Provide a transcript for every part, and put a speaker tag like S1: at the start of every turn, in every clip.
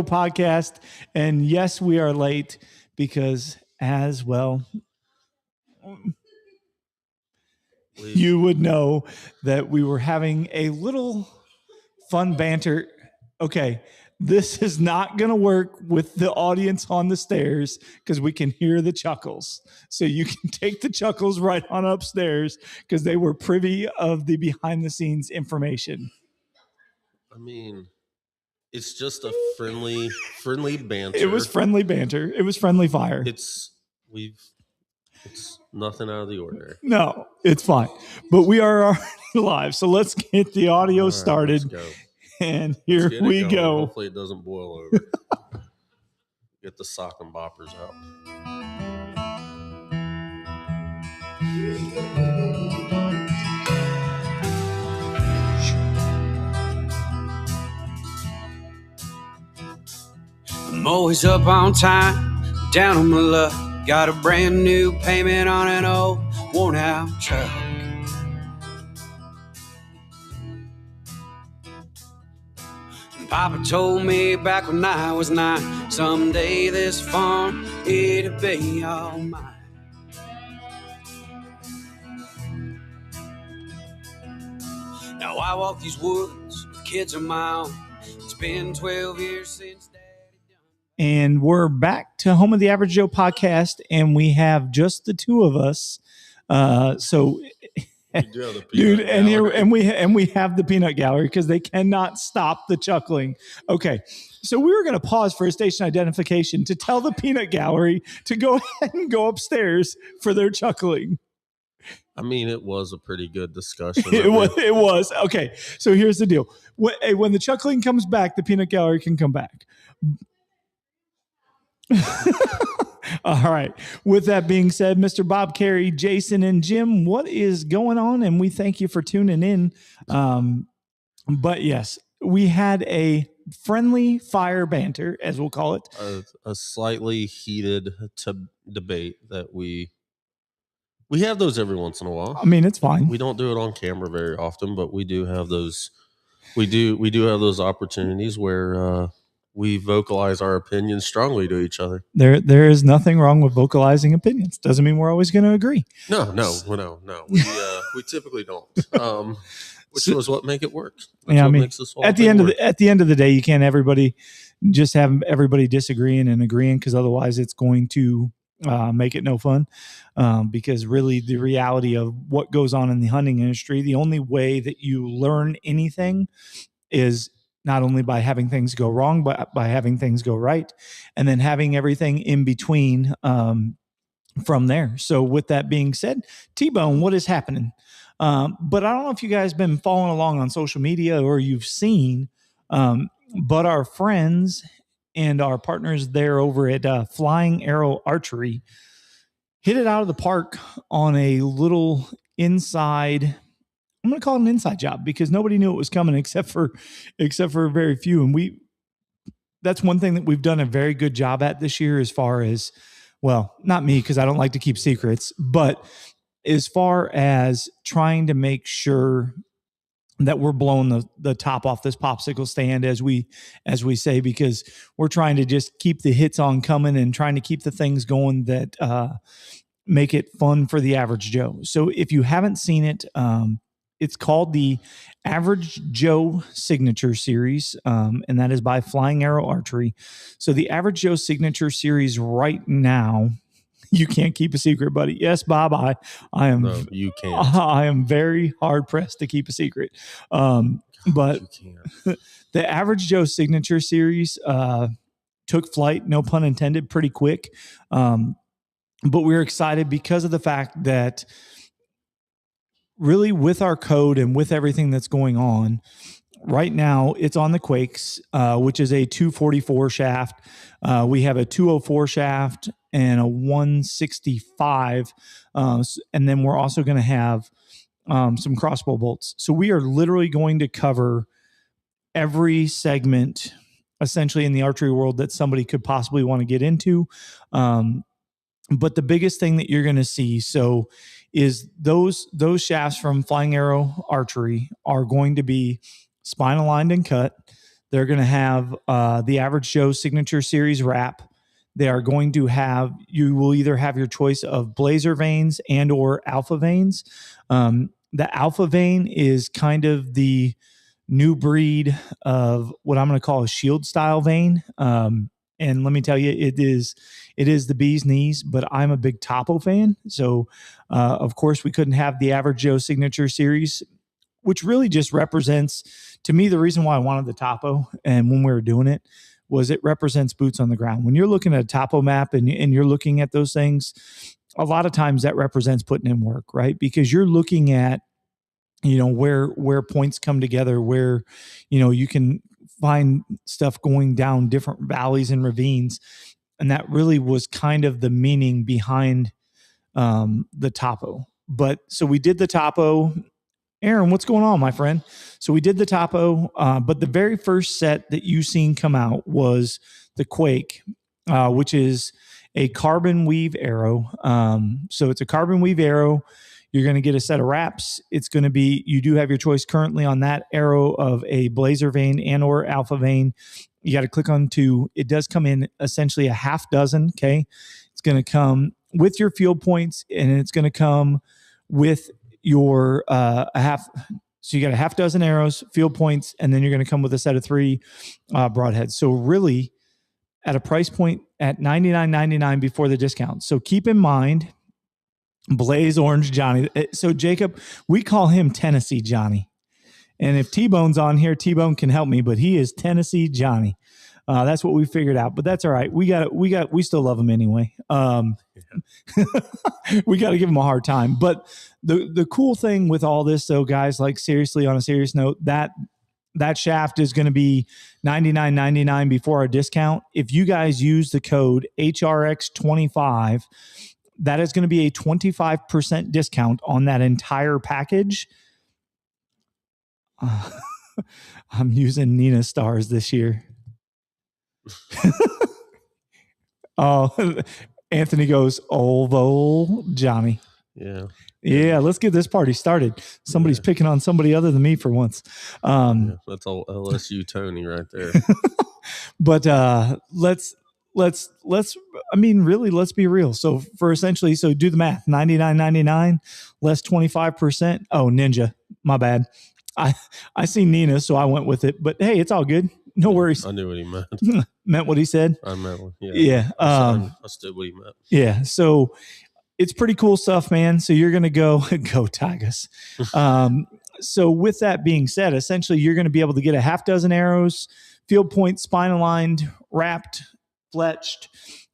S1: podcast. And yes, we are late because, as well, you would know that we were having a little fun banter. Okay, this is not going to work with the audience on the stairs because we can hear the chuckles. So you can take the chuckles right on upstairs because they were privy of the behind the scenes information.
S2: I mean, it's just a friendly banter.
S1: It was friendly banter. It was friendly fire.
S2: It's nothing out of the ordinary.
S1: No, it's fine. But we are already live. So let's get the audio started.
S2: Let's go.
S1: And here we go.
S2: Hopefully it doesn't boil over. Get the sock and boppers out.
S3: I'm always up on time, down on my luck. Got a brand new payment on an old worn out truck. Papa told me back when I was 9, someday this farm, it'll be all mine. Now I walk these woods with kids of my own. It's been 12 years since Daddy done.
S1: And we're back to Home of the Average Joe podcast, and we have just the two of us. Dude, and we have the peanut gallery because they cannot stop the chuckling. Okay, so we were going to pause for a station identification to tell the peanut gallery to go ahead and go upstairs for their chuckling.
S2: I mean, it was a pretty good discussion.
S1: It was. Okay, so here's the deal. When the chuckling comes back, the peanut gallery can come back. All right. With that being said, Mr. Bob, Carey, Jason, and Jim, what is going on? And we thank you for tuning in. But yes, we had a friendly fire banter, as we'll call it.
S2: A slightly heated debate that we have those every once in a while.
S1: I mean, it's fine.
S2: We don't do it on camera very often, but we do have those. We do have those opportunities where we vocalize our opinions strongly to each other.
S1: There is nothing wrong with vocalizing opinions. Doesn't mean we're always going to agree.
S2: No. We typically don't. Which was what make it work. That's
S1: yeah, I mean,
S2: makes this
S1: at the end of the day, you can't just have everybody disagreeing and agreeing, because otherwise it's going to make it no fun. Because really, the reality of what goes on in the hunting industry, the only way that you learn anything is not only by having things go wrong, but by having things go right, and then having everything in between from there. So with that being said, T-Bone, what is happening? But I don't know if you guys been following along on social media or you've seen, but our friends and our partners there over at Flying Arrow Archery hit it out of the park on a little inside. I'm going to call it an inside job because nobody knew it was coming except for very few. And that's one thing that we've done a very good job at this year, as far as, well, not me, because I don't like to keep secrets, but as far as trying to make sure that we're blowing the top off this popsicle stand, as we say, because we're trying to just keep the hits on coming and trying to keep the things going that make it fun for the average Joe. So if you haven't seen it, it's called the Average Joe Signature Series, and that is by Flying Arrow Archery. So the Average Joe Signature Series right now, you can't keep a secret, buddy. Yes, Bob, I am.
S2: No, you can't.
S1: I am very hard pressed to keep a secret. But
S2: you
S1: can't. The Average Joe Signature Series took flight, no pun intended, pretty quick. But we're excited because of the fact that, really, with our code and with everything that's going on right now, it's on the Quakes, which is a 244 shaft. We have a 204 shaft and a 165. And then we're also going to have some crossbow bolts. So we are literally going to cover every segment, essentially, in the archery world that somebody could possibly want to get into. But the biggest thing that you're going to see, is those shafts from Flying Arrow Archery are going to be spine aligned and cut. They're going to have the Average Joe Signature Series wrap. They are going to have, you will either have your choice of Blazer veins and or alpha veins. The alpha vein is kind of the new breed of what I'm going to call a shield style vein. And let me tell you, it is the bee's knees, but I'm a big Topo fan. So, of course, we couldn't have the Average Joe Signature Series, which really just represents, to me, the reason why I wanted the Topo. And when we were doing it was it represents boots on the ground. When you're looking at a Topo map and you're looking at those things, a lot of times that represents putting in work, right? Because you're looking at, where points come together, where, you can find stuff going down different valleys and ravines. And that really was kind of the meaning behind the Topo. But so we did the Topo. Aaron, what's going on, my friend? So we did the Topo, but the very first set that you seen come out was the Quake, which is a carbon weave arrow. So it's a carbon weave arrow. You're going to get a set of wraps. It's going to be, you do have your choice currently on that arrow of a Blazer vein and or alpha vein. You got to click on 2. It does come in essentially a half dozen. Okay. It's going to come with your field points, and it's going to come with your a half. So you got a half dozen arrows, field points, and then you're going to come with a set of 3 broadheads. So really at a price point at $99.99 before the discount. So keep in mind, Blaze Orange Johnny. So Jacob, we call him Tennessee Johnny. And if T-Bone's on here, T-Bone can help me, but he is Tennessee Johnny. That's what we figured out, but that's all right. We still love him anyway. We got to give him a hard time. But the cool thing with all this though, guys, like seriously, on a serious note, that shaft is going to be $99.99 before our discount. If you guys use the code HRX25, that is going to be a 25% discount on that entire package. I'm using Nina stars this year. Oh, Anthony goes, Ovo Johnny. Yeah, let's get this party started. Somebody's picking on somebody other than me for once.
S2: That's all LSU Tony right there.
S1: But let's be real. So do the math. $99.99 less 25%. Oh, Ninja, my bad. I see Nina, so I went with it. But hey, it's all good. No worries.
S2: I knew what he meant.
S1: Meant what he said?
S2: I meant what,
S1: yeah.
S2: I stood what he meant.
S1: Yeah. So it's pretty cool stuff, man. So you're going to go Tigers. So with that being said, essentially you're going to be able to get a half dozen arrows, field point, spine aligned, wrapped, fletched,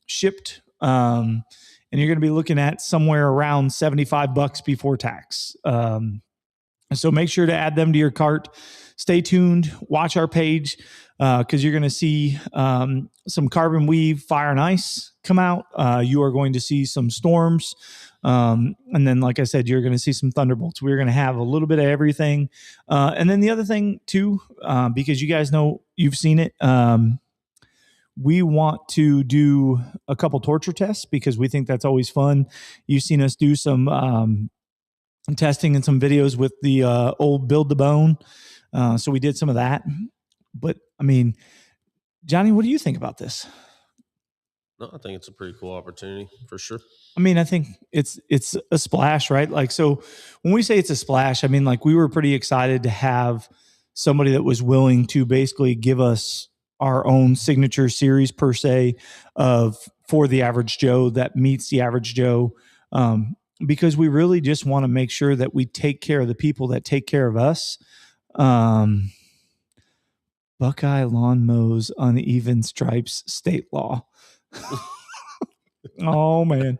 S1: shipped. And you're going to be looking at somewhere around $75 before tax. So make sure to add them to your cart. Stay tuned. Watch our page because you're going to see some carbon weave, fire and ice come out. You are going to see some storms. And then, like I said, you're going to see some thunderbolts. We're going to have a little bit of everything. And then the other thing, too, because you guys know you've seen it, we want to do a couple torture tests because we think that's always fun. You've seen us do some testing and some videos with the old Build the Bone. So we did some of that. But, I mean, Johnny, what do you think about this?
S2: No, I think it's a pretty cool opportunity for sure.
S1: I mean, I think it's a splash, right? Like, so when we say it's a splash, I mean, like we were pretty excited to have somebody that was willing to basically give us our own signature series per se for the average Joe that meets the average Joe. Because we really just want to make sure that we take care of the people that take care of us. Buckeye lawn mows uneven stripes state law. Oh man.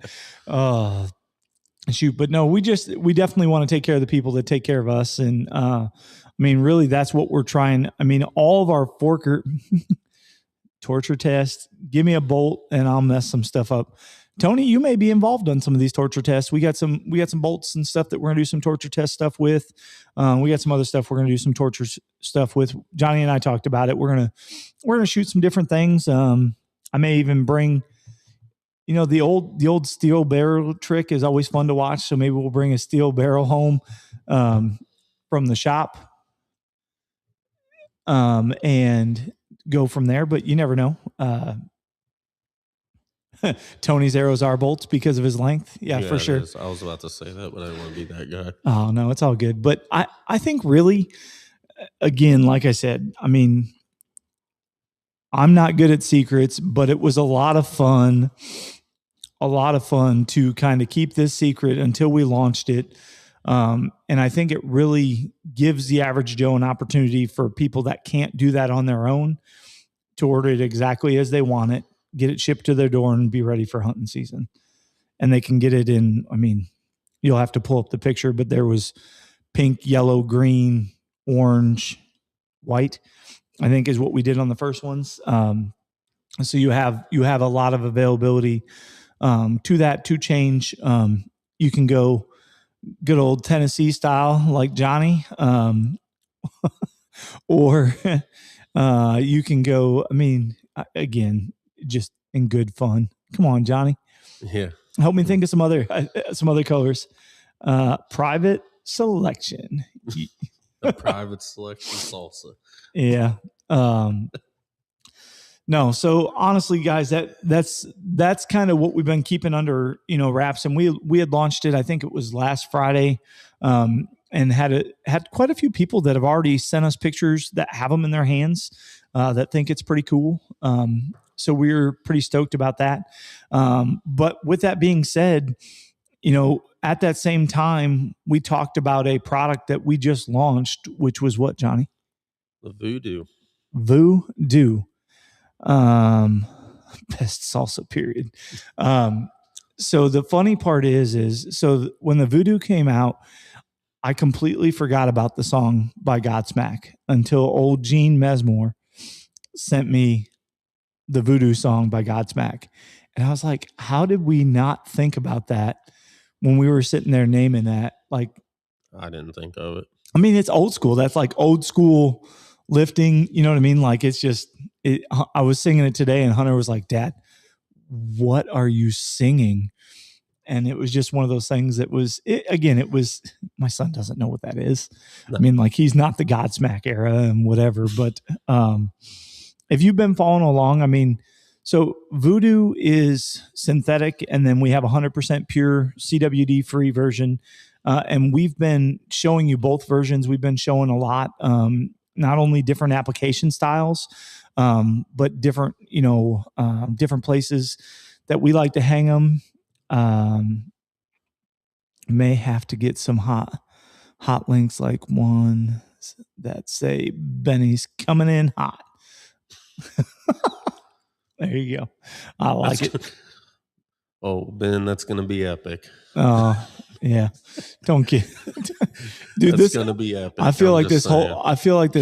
S1: Shoot. But no, we definitely want to take care of the people that take care of us. And I mean, really that's what we're trying. I mean, all of our forker torture tests, give me a bolt and I'll mess some stuff up. Tony, you may be involved on some of these torture tests. We got some bolts and stuff that we're going to do some torture test stuff with. We got some other stuff we're going to do some torture stuff with. Johnny and I talked about it. We're going to shoot some different things. I may even bring, the old steel barrel trick is always fun to watch. So maybe we'll bring a steel barrel home from the shop. and go from there. But you never know. Tony's arrows are bolts because of his length. Yeah, for sure.
S2: Is. I was about to say that, but I didn't want to be that guy.
S1: Oh, no, it's all good. But I think really, again, like I said, I mean, I'm not good at secrets, but it was a lot of fun to kind of keep this secret until we launched it. And I think it really gives the average Joe an opportunity for people that can't do that on their own to order it exactly as they want it, get it shipped to their door, and be ready for hunting season. And they can get it in, I mean, you'll have to pull up the picture, but there was pink, yellow, green, orange, white, I think is what we did on the first ones. So you have a lot of availability to that to change. You can go good old Tennessee style like Johnny, or you can go, I mean, again, just in good fun. Come on, Johnny.
S2: Yeah.
S1: Help me think of some other colors. Private selection.
S2: A private selection salsa.
S1: Yeah. No, so honestly, guys, that's kind of what we've been keeping under, wraps. And we had launched it, I think it was last Friday, and had quite a few people that have already sent us pictures that have them in their hands, that think it's pretty cool. So we're pretty stoked about that. But with that being said, at that same time, we talked about a product that we just launched, which was what, Johnny?
S2: The VuDu.
S1: VuDu. Best salsa period. So the funny part is so when the VuDu came out, I completely forgot about the song by Godsmack until old Gene Mesmore sent me the VuDu song by Godsmack. And I was like, how did we not think about that when we were sitting there naming that? Like,
S2: I didn't think of it.
S1: I mean, it's old school. That's like old school lifting. You know what I mean? Like, it's just, I was singing it today and Hunter was like, Dad, what are you singing? And it was just one of those things that was, my son doesn't know what that is. No. I mean, like, he's not the Godsmack era and whatever, but if you've been following along, I mean, so VuDu is synthetic, and then we have 100% pure CWD free version. And we've been showing you both versions. We've been showing a lot, not only different application styles, but different, different places that we like to hang them. May have to get some hot links, like one that say Benny's coming in hot. There you go. I like it.
S2: Oh, Ben, that's going to be epic.
S1: Oh, yeah. Don't get, dude.
S2: That's going to be epic.
S1: I feel like this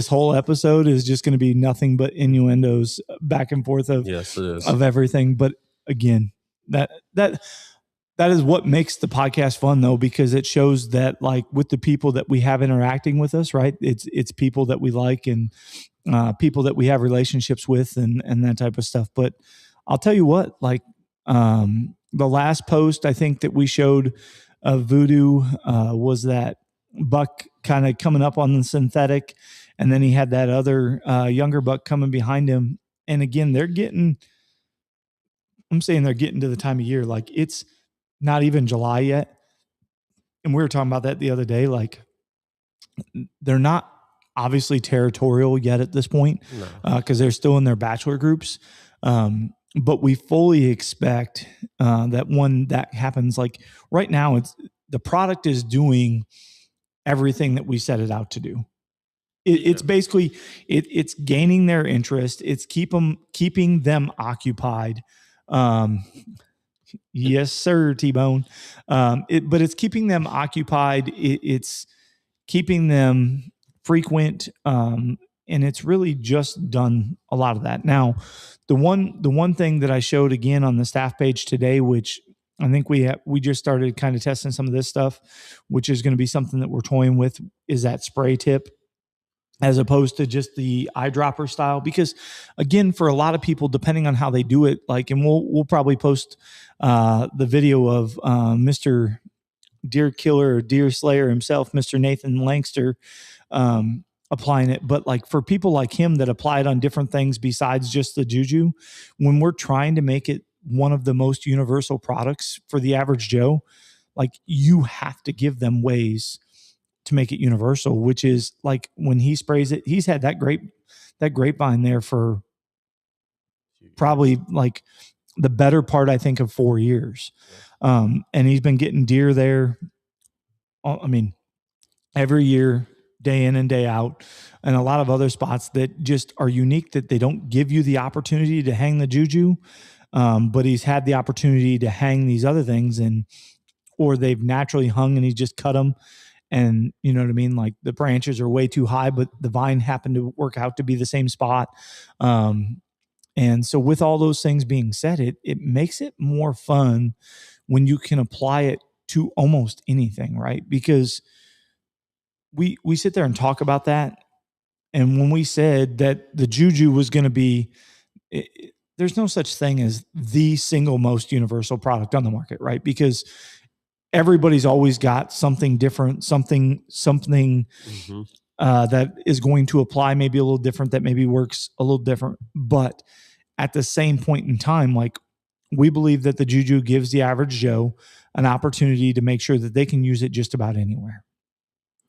S1: whole episode is just going to be nothing but innuendos back and forth of,
S2: yes, it is,
S1: of everything. But again, that is what makes the podcast fun, though, because it shows that, like, with the people that we have interacting with us, right? It's people that we like and people that we have relationships with and that type of stuff. But I'll tell you what, like, the last post I think that we showed of VuDu was that buck kind of coming up on the synthetic, and then he had that other younger buck coming behind him. And again, they're getting to the time of year, like, it's not even July yet. And we were talking about that the other day. Like, they're not obviously territorial yet at this point, because they're still in their bachelor groups. But we fully expect that when that happens, like right now, the product is doing everything that we set it out to do. It's basically it's gaining their interest. It's keeping them occupied. Yes, sir, T-Bone. But it's keeping them occupied. It's keeping them frequent. And it's really just done a lot of that. Now, the one thing that I showed again on the staff page today, which I think we just started kind of testing some of this stuff, which is going to be something that we're toying with, is that spray tip, as opposed to just the eyedropper style. Because again, for a lot of people, depending on how they do it, like, and we'll probably post the video of Mr. Deer Killer or Deer Slayer himself, Mr. Nathan Langster, applying it. But like for people like him that apply it on different things besides just the Juju, when we're trying to make it one of the most universal products for the average Joe, like you have to give them ways to make it universal, which is like when he sprays it, he's had that grapevine there for probably like the better part, I think, of 4 years. And he's been getting deer there. I mean, every year, day in and day out, and a lot of other spots that just are unique that they don't give you the opportunity to hang the Juju. But he's had the opportunity to hang these other things, or they've naturally hung and he's just cut them. And you know what I mean? Like the branches are way too high, but the vine happened to work out to be the same spot. And so with all those things being said, it makes it more fun when you can apply it to almost anything, right? Because we sit there and talk about that. And when we said that the Juju was going to be, there's no such thing as the single most universal product on the market, right? Because everybody's always got something different, something that is going to apply maybe a little different, that maybe works a little different. But at the same point in time, like we believe that the Juju gives the average Joe an opportunity to make sure that they can use it just about anywhere.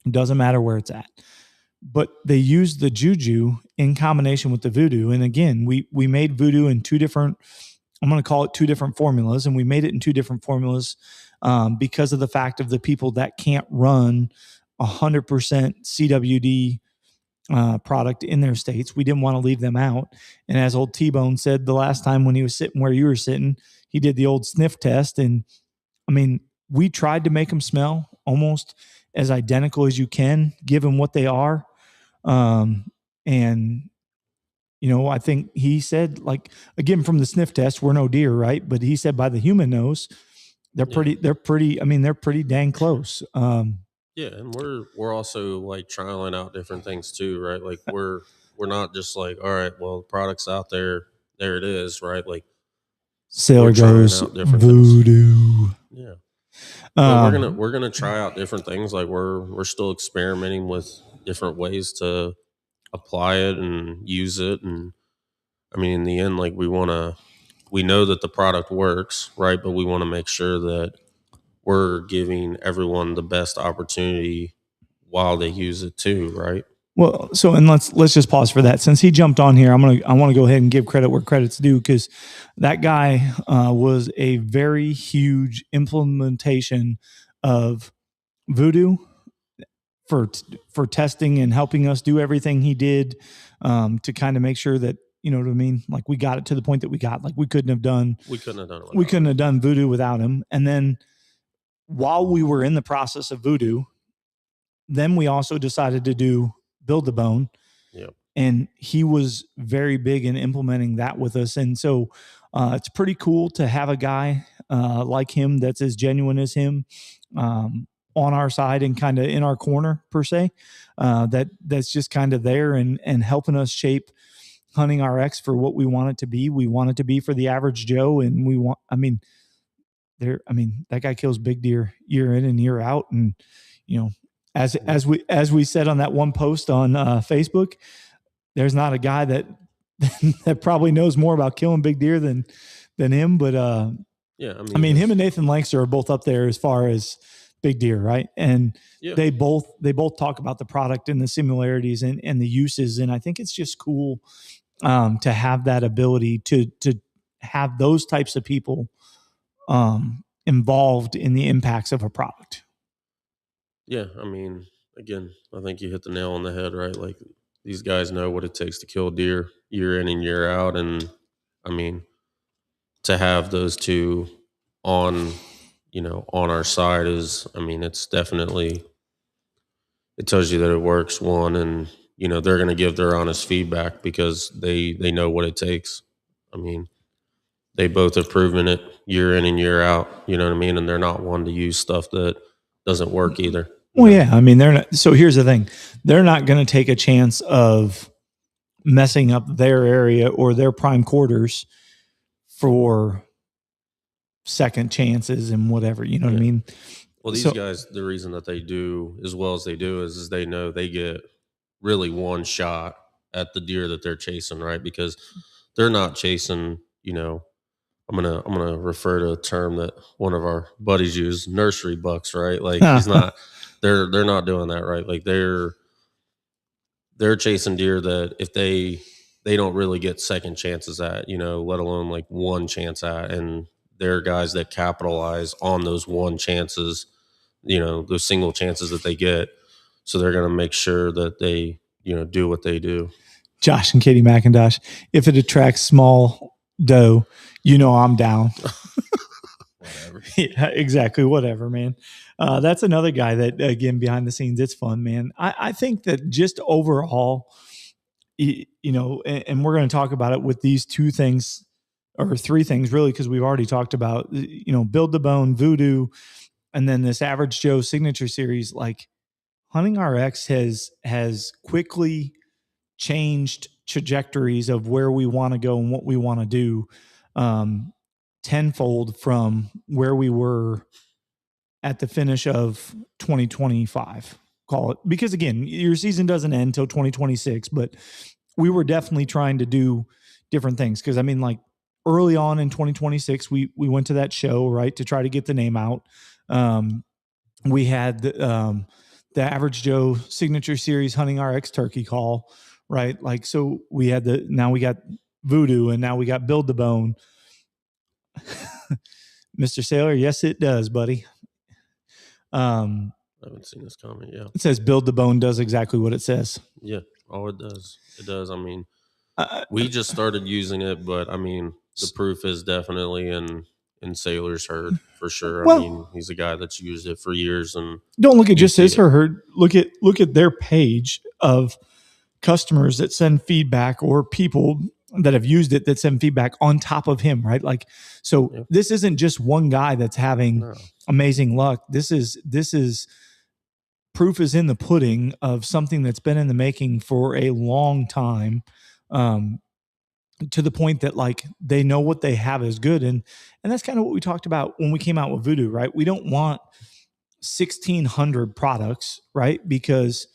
S1: It doesn't matter where it's at. But they use the Juju in combination with the VuDu. And again, we made VuDu in two different, I'm going to call it two different formulas. And we made it in two different formulas because of the fact of the people that can't run 100% CWD product in their states. We didn't want to leave them out. And as old T-Bone said the last time when he was sitting where you were sitting, he did the old sniff test. And I mean, we tried to make them smell almost as identical as you can, given what they are. And, you know, I think he said, like, again, from the sniff test, we're no deer, right? But he said by the human nose, they're pretty, I mean, they're pretty dang close.
S2: Yeah, and we're also like trialing out different things too, right? Like we're not just like, all right, well, the product's out there, there it is, right? Like
S1: Sailor goes VuDu.
S2: Things. Yeah. But we're gonna try out different things. Like we're still experimenting with different ways to apply it and use it. And I mean, in the end, like we know that the product works, right? But we want to make sure that we're giving everyone the best opportunity while they use it too, right?
S1: Well, so and let's just pause for that. Since he jumped on here, I want to go ahead and give credit where credit's due, because that guy was a very huge implementation of VuDu for testing and helping us do everything he did to kind of make sure that, you know what I mean, like we got it to the point that we got. Like we couldn't have done VuDu without him. And then while we were in the process of VuDu, then we also decided to do Build the Bone.
S2: Yep.
S1: And he was very big in implementing that with us. And so it's pretty cool to have a guy like him that's as genuine as him on our side and kind of in our corner per se, that's just kind of there and helping us shape Hunting RX for what we want it to be. We want it to be for the average Joe. And that guy kills big deer year in and year out. And, you know, as we said on that one post on Facebook, there's not a guy that probably knows more about killing big deer than him. But
S2: yeah,
S1: I mean, him and Nathan Lancaster are both up there as far as big deer, right? And they both talk about the product and the similarities and the uses. And I think it's just cool to have that ability to have those types of people involved in the impacts of a product.
S2: Yeah, I mean, again, I think you hit the nail on the head, right? Like these guys know what it takes to kill deer year in and year out. And I mean, to have those two on our side is, I mean, it's definitely, it tells you that it works, one, and, you know, they're going to give their honest feedback because they know what it takes. I mean, they both have proven it year in and year out, you know what I mean? And they're not one to use stuff that doesn't work either.
S1: Well, yeah. I mean, they're not. So here's the thing. They're not going to take a chance of messing up their area or their prime quarters for second chances and whatever, you know what I mean?
S2: Well, these guys, the reason that they do as well as they do is they know they get really one shot at the deer that they're chasing, right? Because they're not chasing, I'm gonna refer to a term that one of our buddies used, nursery bucks, right? Like he's not they're not doing that, right? Like they're chasing deer that if they don't really get second chances at, let alone like one chance at. And they're guys that capitalize on those one chances, those single chances that they get. So they're going to make sure that they, do what they do.
S1: Josh and Katie McIntosh, if it attracts small doe, I'm down.
S2: Whatever.
S1: Yeah, exactly. Whatever, man. That's another guy that, again, behind the scenes, it's fun, man. I think that just overall, and we're going to talk about it with these two things or three things, really, because we've already talked about, Build the Bone, VuDu, and then this Average Joe Signature Series. Like, Hunting RX has quickly changed trajectories of where we want to go and what we want to do tenfold from where we were at the finish of 2025, call it, because again, your season doesn't end until 2026, but we were definitely trying to do different things. Cause I mean, like early on in 2026, we went to that show, right, to try to get the name out. We had the Average Joe Signature Series Hunting RX Turkey Call, right? Like, so we had now we got VuDu, and now we got Build the Bone. Mr. Sailor, yes, it does, buddy.
S2: I haven't seen this comment yet.
S1: It says Build the Bone does exactly what it says.
S2: Yeah. Oh, it does. It does. I mean, we just started using it, but I mean, the proof is definitely in Sailor's herd for sure.
S1: Well,
S2: I mean, he's a guy that's used it for years, and
S1: don't look at just his herd. Look at their page of customers that send feedback or people that have used it that send feedback on top of him, right? Like, so This isn't just one guy that's having amazing luck. This is proof is in the pudding of something that's been in the making for a long time, to the point that like they know what they have is good. And that's kind of what we talked about when we came out with VuDu, right? We don't want 1,600 products, right? Because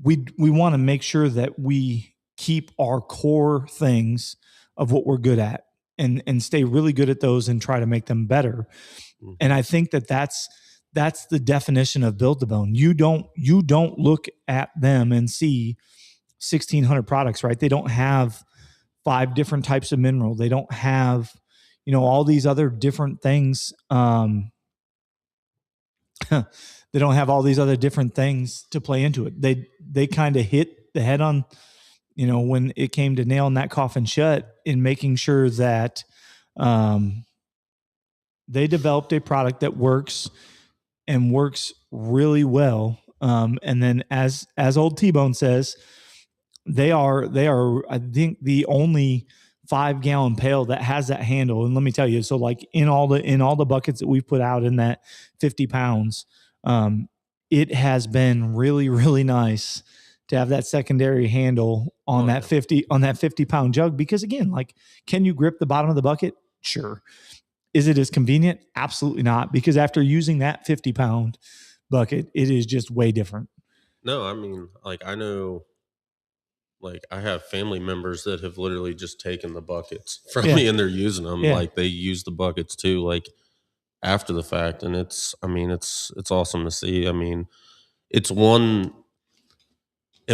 S1: we want to make sure that we keep our core things of what we're good at and stay really good at those and try to make them better. Mm-hmm. And I think that's the definition of Build the Bone. You don't look at them and see 1,600 products, right? They don't have 5 different types of mineral. They don't have, all these other different things. They don't have all these other different things to play into it. They kind of hit the head on, when it came to nailing that coffin shut in making sure that they developed a product that works and works really well. And then as old T-Bone says, they are, I think, the only 5-gallon pail that has that handle. And let me tell you, so like in all the buckets that we've put out in that 50 pounds, it has been really, really nice to have that secondary handle on that 50-pound jug. Because again, like, can you grip the bottom of the bucket? Sure. Is it as convenient? Absolutely not. Because after using that 50-pound bucket, it is just way different.
S2: No, I mean, like, I know, like, I have family members that have literally just taken the buckets from me and they're using them. Yeah. Like, they use the buckets too, like, after the fact. And it's awesome to see. I mean, it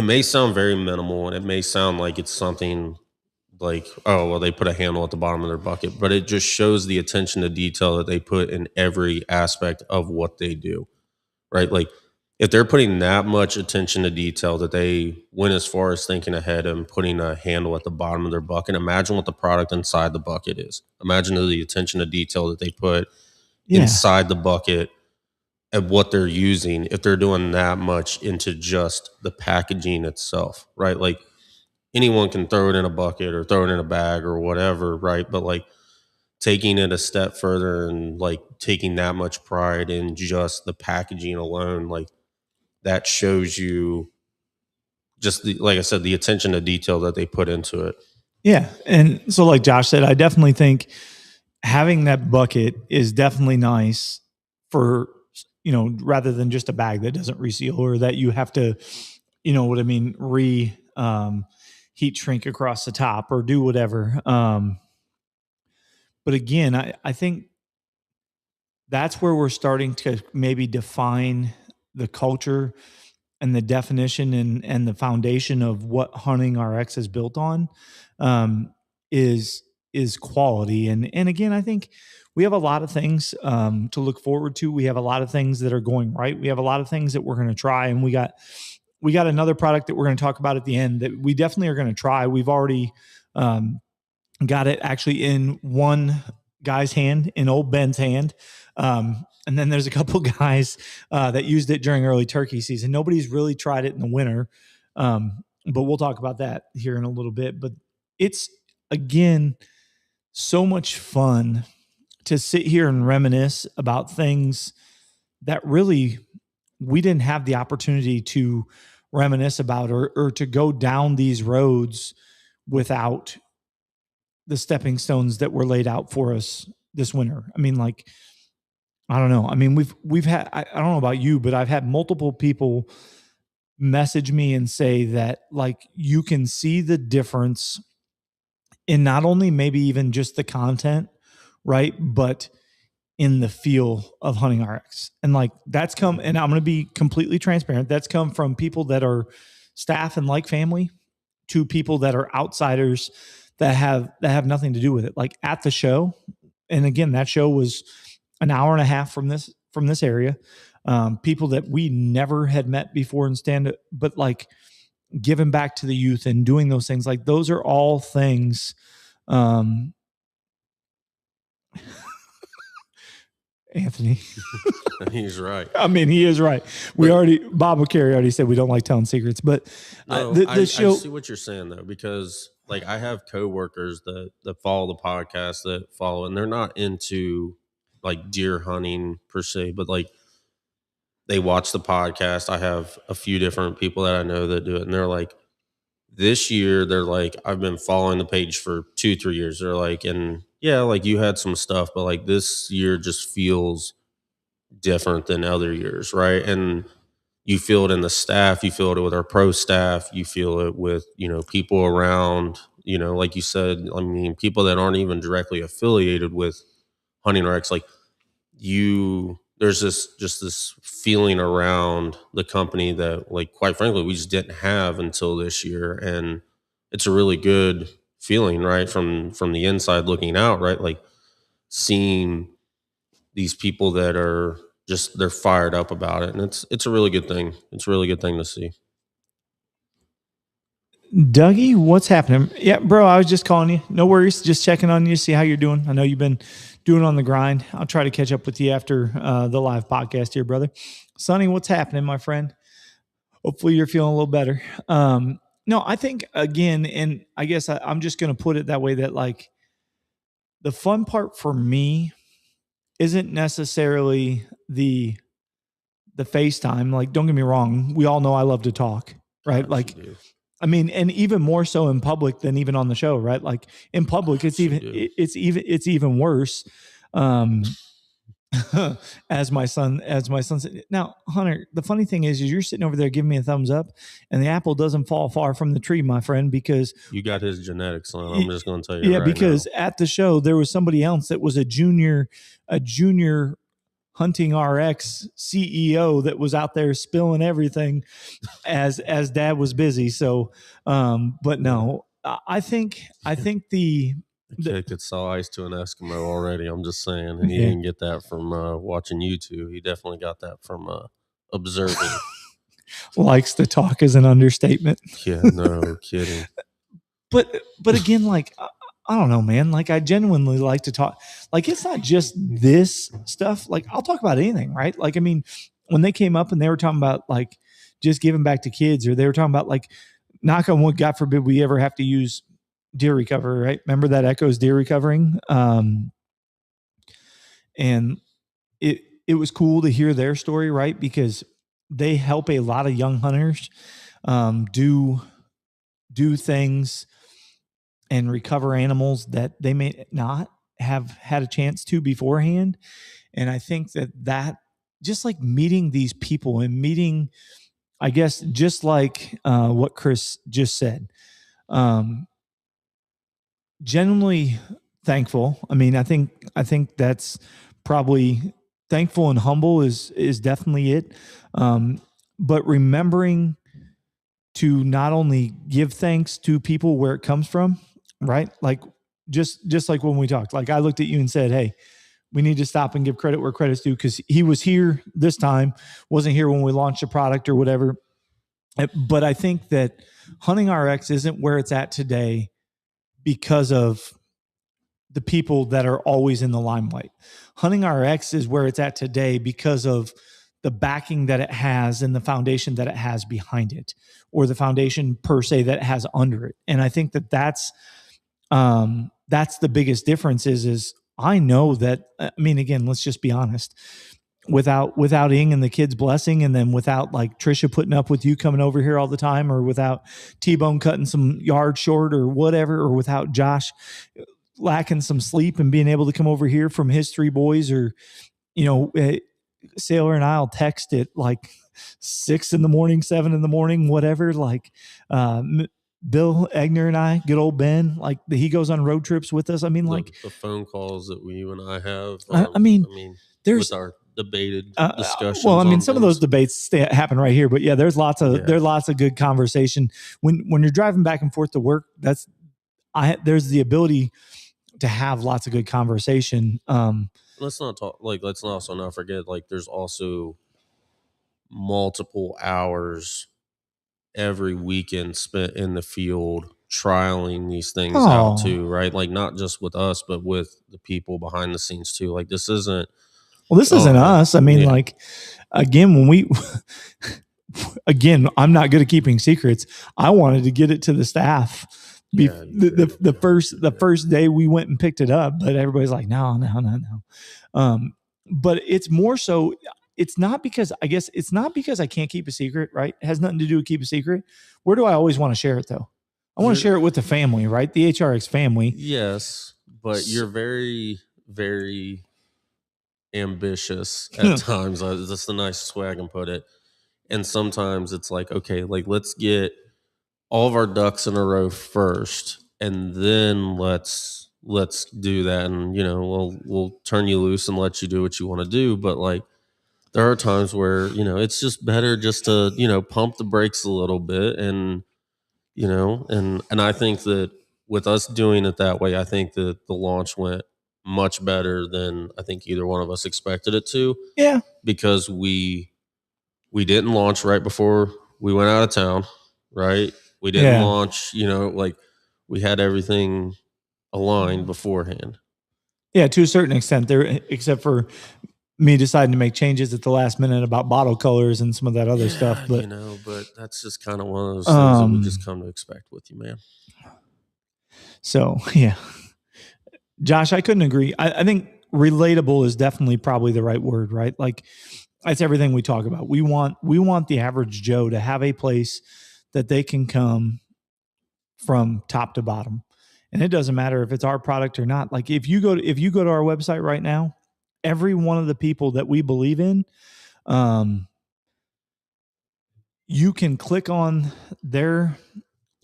S2: may sound very minimal and it may sound like it's something like, oh, well, they put a handle at the bottom of their bucket, but it just shows the attention to detail that they put in every aspect of what they do, right? Like, if they're putting that much attention to detail that they went as far as thinking ahead and putting a handle at the bottom of their bucket, imagine what the product inside the bucket is. Imagine the attention to detail that they put inside the bucket and what they're using, if they're doing that much into just the packaging itself, right? Like, anyone can throw it in a bucket or throw it in a bag or whatever, right? But like, taking it a step further and like taking that much pride in just the packaging alone, like, that shows you just like I said, the attention to detail that they put into it.
S1: Yeah. And so like Josh said, I definitely think having that bucket is definitely nice for, rather than just a bag that doesn't reseal or that you have to you know what I mean, heat shrink across the top or do whatever. But again, I think that's where we're starting to maybe define the culture and the definition and the foundation of what hunting RX is built on, um, is quality. And again, I think we have a lot of things to look forward to. We have a lot of things that are going right. We have a lot of things that we're going to try, and we got another product that we're going to talk about at the end that we definitely are going to try. We've already got it actually in one guy's hand, in old Ben's hand. And then there's a couple guys that used it during early turkey season. Nobody's really tried it in the winter, but we'll talk about that here in a little bit. But it's, again, so much fun to sit here and reminisce about things that really we didn't have the opportunity to reminisce about, or to go down these roads without the stepping stones that were laid out for us this winter. I mean, like, I don't know. I mean, we've had, I don't know about you, but I've had multiple people message me and say that, like, you can see the difference in not only maybe even just the content, right, but in the feel of hunting RX. And like, that's come, and I'm going to be completely transparent, that's come from people that are staff and like family, to people that are outsiders that have nothing to do with it. Like at the show, and again, that show was an hour and a half from this area. People that we never had met before and but like giving back to the youth and doing those things, like those are all things. Anthony.
S2: He's right.
S1: I mean, he is right. Bob McCary already said we don't like telling secrets, but
S2: no,
S1: the show.
S2: I see what you're saying though, because like I have coworkers that follow the podcast, that follow, and they're not into like deer hunting per se, but like they watch the podcast. I have a few different people that I know that do it, and they're like, this year, they're like, I've been following the page for 2-3 years. They're like, and yeah, like you had some stuff, but like this year just feels different than other years, right? And you feel it in the staff, you feel it with our pro staff, you feel it with, you know, people around, you know, like you said, I mean, people that aren't even directly affiliated with Hunting RX, like there's this feeling around the company that, like, quite frankly, we just didn't have until this year. And it's a really good feeling, right? From the inside looking out, right? Like seeing these people that are just, they're fired up about it. And it's a really good thing. It's a really good thing to see.
S1: Dougie, what's happening? Yeah, bro, I was just calling you. No worries. Just checking on you, see how you're doing. I know you've been doing on the grind. I'll try to catch up with you after the live podcast here, brother. Sonny, what's happening, my friend? Hopefully you're feeling a little better. No, I think, again, and I guess I'm just going to put it that way, that like the fun part for me isn't necessarily the FaceTime. Like, don't get me wrong. We all know I love to talk, right?
S2: Yes,
S1: like, I mean, and even more so in public than even on the show, right? Like in public, it's even worse. As my son said. Now, Hunter, the funny thing is you're sitting over there giving me a thumbs up, and the apple doesn't fall far from the tree, my friend, because
S2: you got his genetics, son. I'm just going to tell you.
S1: Yeah,
S2: right
S1: because
S2: now,
S1: at the show there was somebody else that was a junior Hunting RX CEO that was out there spilling everything as dad was busy. So, but no, I think the
S2: kid could sell ice to an Eskimo already. I'm just saying, and he didn't get that from watching YouTube. He definitely got that from observing.
S1: Likes to talk is an understatement.
S2: Yeah, no kidding.
S1: But again, like, I don't know, man. Like, I genuinely like to talk. Like, it's not just this stuff. Like, I'll talk about anything, right? Like, I mean, when they came up and they were talking about like just giving back to kids, or they were talking about like, knock on wood, God forbid we ever have to use deer recovery, right? Remember that Echo's deer recovering? And it was cool to hear their story, right? Because they help a lot of young hunters do things and recover animals that they may not have had a chance to beforehand. And I think that just like meeting these people and meeting, I guess just like what Chris just said, genuinely thankful. I mean, I think that's probably thankful and humble is definitely it. But remembering to not only give thanks to people where it comes from, right? Like just like when we talked, like I looked at you and said, "Hey, we need to stop and give credit where credit's due," because he was here this time, wasn't here when we launched a product or whatever. But I think that Hunting RX isn't where it's at today because of the people that are always in the limelight. Hunting RX is where it's at today because of the backing that it has and the foundation that it has behind it, or the foundation per se that it has under it. And I think that that's the biggest difference is I know that, I mean, again, let's just be honest, without Ing and the kids' blessing, and then without like Trisha putting up with you coming over here all the time, or without T-Bone cutting some yard short or whatever, or without Josh lacking some sleep and being able to come over here from his three boys, or, you know, Sailor and I'll text at like 6 a.m, 7 a.m, whatever. Like, Bill Egner and I, good old Ben, like he goes on road trips with us. I mean, like
S2: the phone calls that you and I have.
S1: I mean,
S2: with
S1: there's
S2: our debated discussions.
S1: Well, I mean, some of those debates happen right here, but yeah, there's lots of good conversation when you're driving back and forth to work. There's the ability to have lots of good conversation.
S2: Let's also not forget, like, there's also multiple hours every weekend spent in the field trialing these things out too, right? Like, not just with us, but with the people behind the scenes too. Like, this isn't
S1: us. I mean, like, again, I'm not good at keeping secrets. I wanted to get it to the staff the first day we went and picked it up, but everybody's like, no. But it's more so, it's not because I can't keep a secret, right? It has nothing to do with keep a secret. Where do I always want to share it though? I want to share it with the family, right? The HRX family.
S2: Yes, but you're very, very ambitious at times. That's the nicest way I can put it. And sometimes it's like, okay, like, let's get all of our ducks in a row first, and then let's do that. And, you know, we'll turn you loose and let you do what you want to do. But like, there are times where, you know, it's just better just to, you know, pump the brakes a little bit. And, you know, and I think that with us doing it that way, I think that the launch went much better than I think either one of us expected it to.
S1: Yeah.
S2: Because we didn't launch right before we went out of town, right? We didn't launch, you know, like, we had everything aligned beforehand.
S1: Yeah, to a certain extent there, except for me deciding to make changes at the last minute about bottle colors and some of that other stuff. But,
S2: you know, but that's just kind of one of those things that we just come to expect with you, man.
S1: So, yeah. Josh, I couldn't agree. I think relatable is definitely probably the right word, right? Like, that's everything we talk about. We want the average Joe to have a place that they can come from top to bottom. And it doesn't matter if it's our product or not. Like, if you go to our website right now, every one of the people that we believe in, you can click on their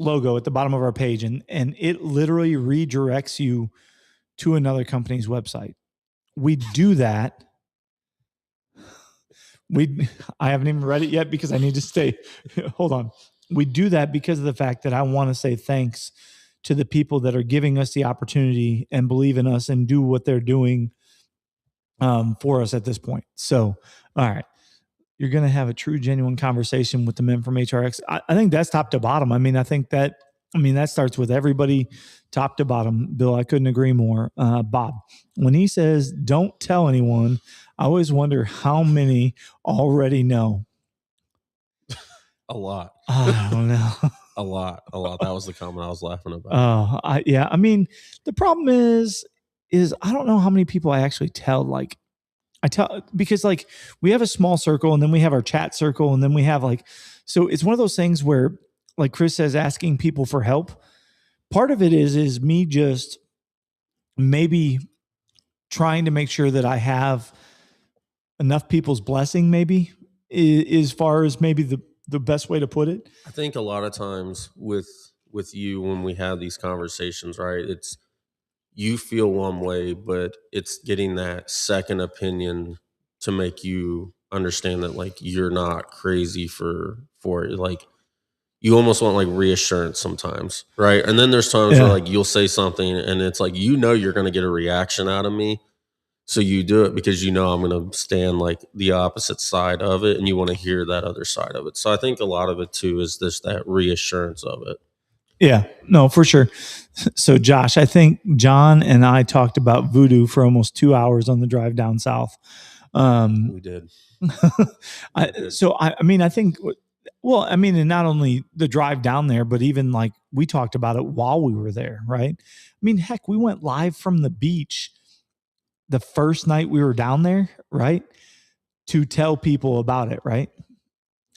S1: logo at the bottom of our page, and it literally redirects you to another company's website. We do that. I haven't even read it yet because I need to stay. Hold on. We do that because of the fact that I want to say thanks to the people that are giving us the opportunity and believe in us and do what they're doing for us at this point. So, all right. You're going to have a true, genuine conversation with the men from HRX. I think that's top to bottom. I mean, that starts with everybody top to bottom. Bill, I couldn't agree more. Bob, when he says, don't tell anyone, I always wonder how many already know.
S2: A lot.
S1: I don't know.
S2: A lot. That was the comment I was laughing about.
S1: I mean, the problem is I don't know how many people I actually tell. Like, I tell, because like we have a small circle, and then we have our chat circle, and then we have like, so it's one of those things where, like Chris says, asking people for help. Part of it is me just maybe trying to make sure that I have enough people's blessing, maybe, as far as maybe the best way to put it.
S2: I think a lot of times with you, when we have these conversations, right, it's you feel one way, but it's getting that second opinion to make you understand that like you're not crazy for it. Like you almost want like reassurance sometimes, right? And then there's times where
S1: Yeah.
S2: like you'll say something and it's like you're going to get a reaction out of me, so you do it because I'm going to stand like the opposite side of it, and you want to hear that other side of it. So I think a lot of it too is just that reassurance of it.
S1: Yeah, no, for sure. So, Josh, I think John and I talked about VuDu for almost 2 hours on the drive down south.
S2: We did.
S1: I mean, I think, well, I mean, and not only the drive down there, but even like we talked about it while we were there, right? I mean, heck, we went live from the beach the first night we were down there, right? To tell people about it, right?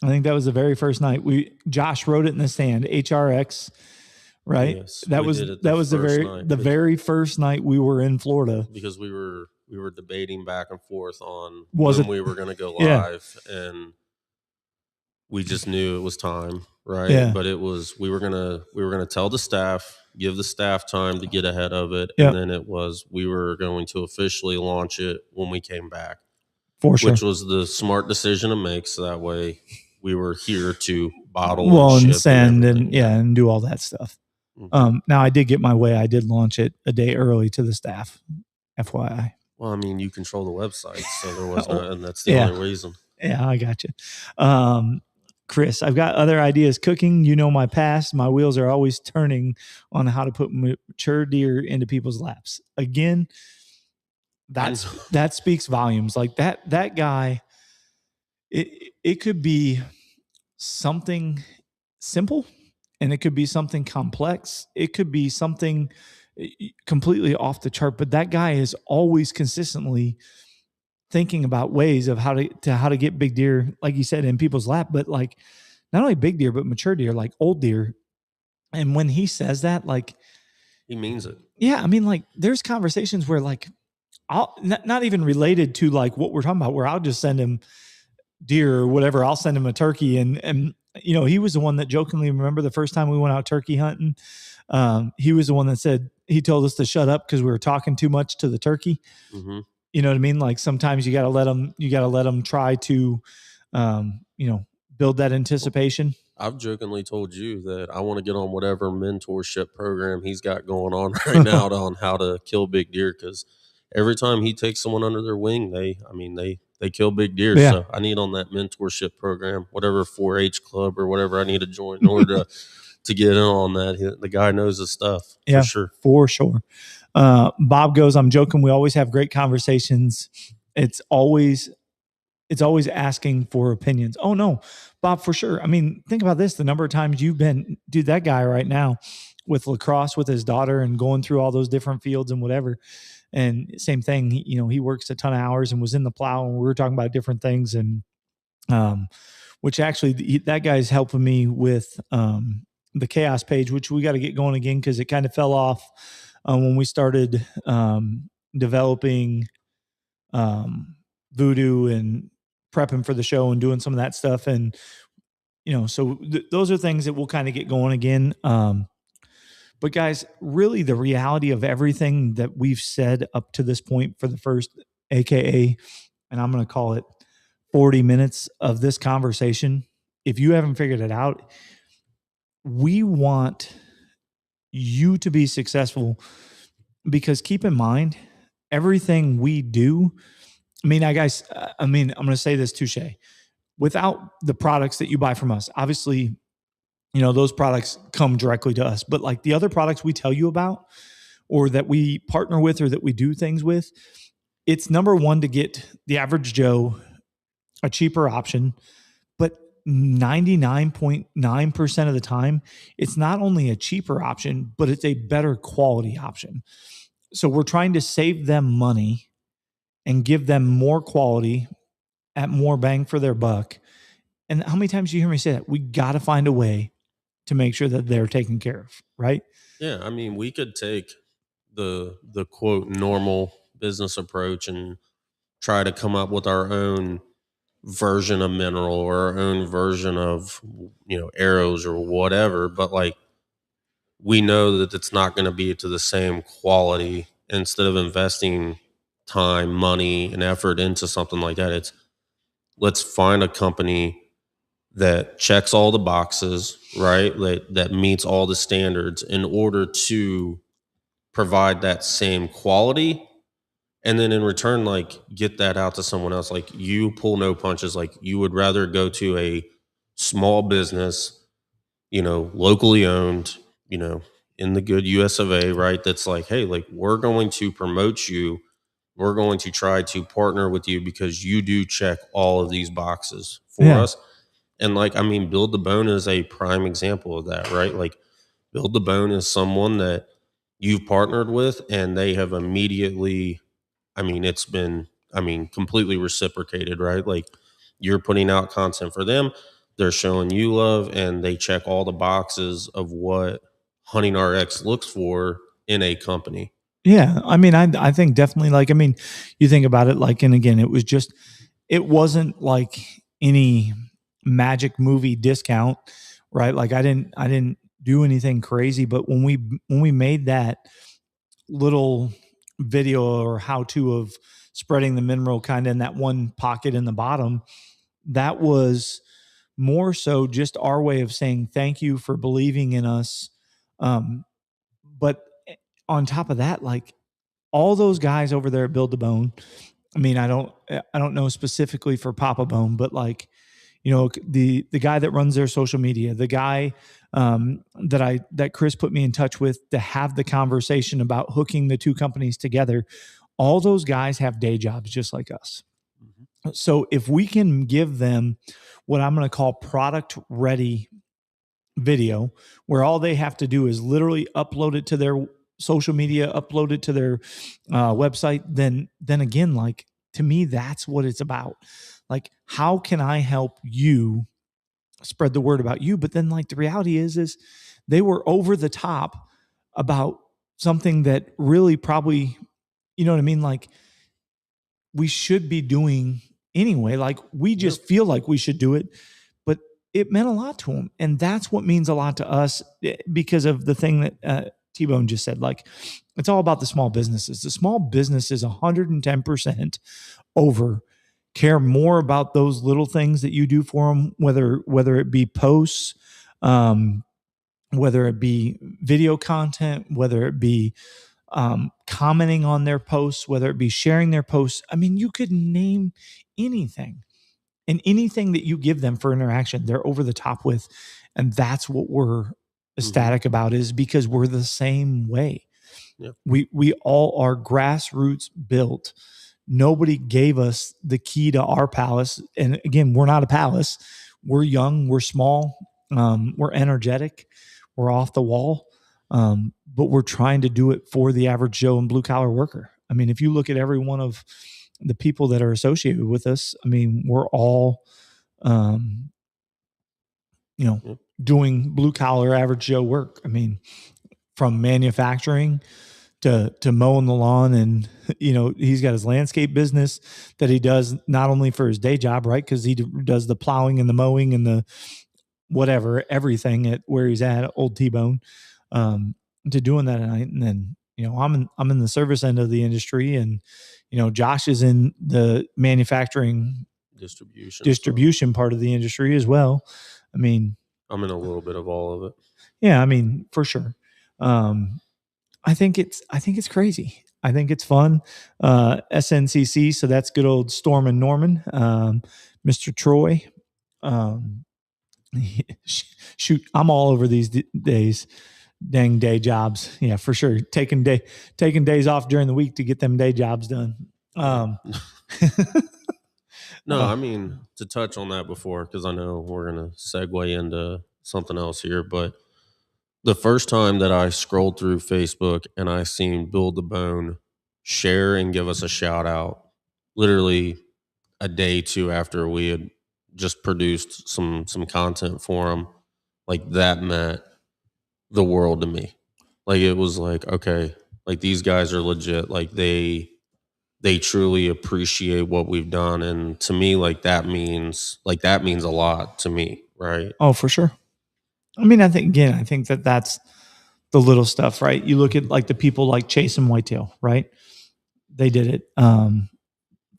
S1: I think that was the very first night. Josh wrote it in the sand, HRX, right?
S2: Yes,
S1: that was the very first night we were in Florida,
S2: because we were debating back and forth on
S1: when
S2: we were going to go live, and we just knew it was time, right?
S1: Yeah.
S2: But it was we were gonna tell the staff, give the staff time to get ahead of it,
S1: Yep.
S2: and then we were going to officially launch it when we came back,
S1: for sure.
S2: which was the smart decision to make. So that way, we were here to bottle and ship
S1: send
S2: and
S1: and do all that stuff.
S2: Mhm.
S1: Now I did get my way. I did launch it a day early to the staff, FYI.
S2: Well, I mean, you control the website, so there was no, and that's the
S1: Yeah.
S2: only reason.
S1: Yeah, I got you. Chris, I've got other ideas cooking. You know my past. My wheels are always turning on how to put mature deer into people's laps. Again, that speaks volumes. Like that guy, it could be something simple and it could be something complex. It could be something completely off the chart, but that guy is always consistently thinking about ways of how to get big deer, like you said, in people's lap, but like not only big deer, but mature deer, like old deer. And when he says that, like
S2: He means it.
S1: yeah, I mean, like there's conversations where like I'll not even related to like what we're talking about, where I'll just send him deer or whatever. I'll send him a turkey. And you know, he was the one that jokingly, remember the first time we went out turkey hunting, he was the one that said, he told us to shut up because we were talking too much to the turkey.
S2: Mm-hmm.
S1: You know what I mean? Like sometimes you got to let them try to, build that anticipation.
S2: I've jokingly told you that I want to get on whatever mentorship program he's got going on right now on how to kill big deer, because every time he takes someone under their wing, they kill big deer.
S1: Yeah.
S2: So I need on that mentorship program, whatever 4-H club or whatever I need to join in order to get in on that. The guy knows his stuff.
S1: Yeah,
S2: for sure.
S1: For sure. Bob goes, I'm joking. We always have great conversations. It's always asking for opinions. Oh no, Bob, for sure. I mean, think about this. The number of times you've been, dude, that guy right now with lacrosse with his daughter and going through all those different fields and whatever. And same thing, he works a ton of hours and was in the plow and we were talking about different things. And, which actually that guy's helping me with, the Chaos page, which we got to get going again, cause it kind of fell off, when we started, developing, VuDu and prepping for the show and doing some of that stuff. And, so those are things that we'll kind of get going again. But guys, really the reality of everything that we've said up to this point for the first, AKA, and I'm going to call it 40 minutes of this conversation. If you haven't figured it out, we want you to be successful, because keep in mind, everything we do, I'm going to say this touche. Without the products that you buy from us, obviously, those products come directly to us, but like the other products we tell you about or that we partner with or that we do things with, it's number one to get the average Joe a cheaper option, but 99.9% of the time, it's not only a cheaper option, but it's a better quality option. So we're trying to save them money and give them more quality at more bang for their buck. And how many times do you hear me say that? We got to find a way to make sure that they're taken care of, right?
S2: Yeah, I mean, we could take the quote normal business approach and try to come up with our own version of mineral or our own version of, arrows or whatever, but like we know that it's not going to be to the same quality. Instead of investing time, money, and effort into something like that, it's let's find a company that checks all the boxes, right? That meets all the standards in order to provide that same quality. And then in return, like get that out to someone else. Like you pull no punches. Like you would rather go to a small business, locally owned, in the good US of A, right? That's like, hey, like we're going to promote you. We're going to try to partner with you because you do check all of these boxes for us. And like, I mean, Build the Bone is a prime example of that, right? Like Build the Bone is someone that you've partnered with and they have immediately, it's been, completely reciprocated, right? Like you're putting out content for them, they're showing you love, and they check all the boxes of what Hunting RX looks for in a company.
S1: Yeah. I mean, I think definitely, like, I mean, you think about it, like, and again, it wasn't like any magic movie discount, right? Like I didn't do anything crazy, but when we made that little video or how to of spreading the mineral kind of in that one pocket in the bottom, that was more so just our way of saying thank you for believing in us. But on top of that, like all those guys over there at Build the Bone, I mean, I don't know specifically for Papa Bone, but like, the guy that runs their social media, the guy that Chris put me in touch with to have the conversation about hooking the two companies together, all those guys have day jobs just like us. Mm-hmm. So if we can give them what I'm going to call product ready video, where all they have to do is literally upload it to their social media, upload it to their website, then again, like to me, that's what it's about. Like, how can I help you spread the word about you? But then, like, the reality is they were over the top about something that really probably, you know what I mean? Like, we should be doing anyway. Like, we just feel like we should do it, but it meant a lot to them. And that's what means a lot to us because of the thing that T-Bone just said. Like, it's all about the small businesses. The small businesses 110% over care more about those little things that you do for them, whether it be posts, whether it be video content, whether it be commenting on their posts, whether it be sharing their posts. I mean, you could name anything, and anything that you give them for interaction, they're over the top with. And that's what we're ecstatic about, is because we're the same way.
S2: Yep.
S1: We all are grassroots built. Nobody gave us the key to our palace. And again, we're not a palace. We're young, we're small, we're energetic, we're off the wall. But we're trying to do it for the average Joe and blue collar worker. I mean, if you look at every one of the people that are associated with us, I mean, we're all, doing blue collar average Joe work. I mean, from manufacturing to mowing the lawn, and he's got his landscape business that he does not only for his day job, right? Because he does the plowing and the mowing and the whatever, everything at where he's at Old T-Bone, to doing that at night. And then I'm in the service end of the industry, and Josh is in the manufacturing distribution part of the industry as well. I mean,
S2: I'm in a little bit of all of it.
S1: Yeah, I mean, for sure. I think it's crazy. I think it's fun. SNCC, so that's good old Storm and Norman. Mr. Troy. Shoot, I'm all over these days. Dang day jobs. Yeah, for sure. Taking days off during the week to get them day jobs done.
S2: No, I mean, to touch on that before, because I know we're going to segue into something else here, but the first time that I scrolled through Facebook and I seen Build the Bone share and give us a shout out, literally a day or two after we had just produced some content for them, like that meant the world to me. Like it was like, okay, like these guys are legit. Like they they truly appreciate what we've done. And to me, that means a lot to me, right?
S1: Oh, for sure. I mean, I think that that's the little stuff, right? You look at like the people like Chase and Whitetail, right? They did it.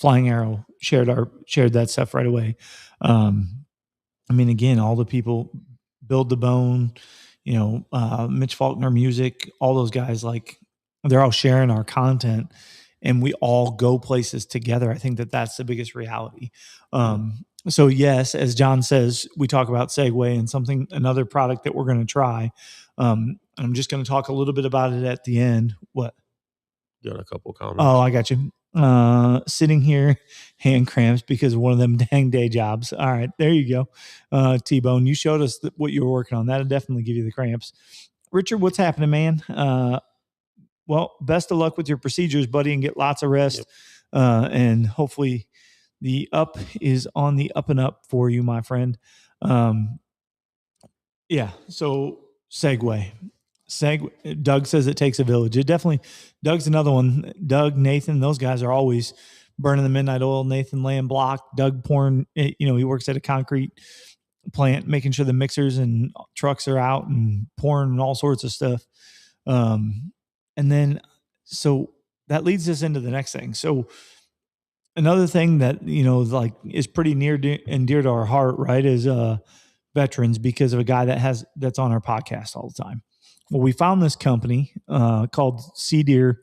S1: Flying Arrow shared that stuff right away. I mean, again, all the people, Build the Bone, Mitch Faulkner Music, all those guys, like they're all sharing our content, and we all go places together. I think that that's the biggest reality. So yes, as John says, we talk about Segway and another product that we're going to try. I'm just going to talk a little bit about it at the end. What?
S2: Got a couple comments.
S1: Oh, I got you. Sitting here, hand cramps because of one of them dang day jobs. All right, there you go. T-Bone, you showed us what you were working on. That'll definitely give you the cramps. Richard, what's happening, man? Well, best of luck with your procedures, buddy, and get lots of rest. Yep. And hopefully the up is on the up and up for you, my friend. Yeah, so Segway. Doug says it takes a village. It definitely. Doug's another one. Doug, Nathan, those guys are always burning the midnight oil. Nathan laying block. Doug pouring. He works at a concrete plant, making sure the mixers and trucks are out and pouring all sorts of stuff. And then, so that leads us into the next thing. So another thing that is pretty near and dear to our heart, right, is veterans, because of a guy that's on our podcast all the time. Well, we found this company called Cedeer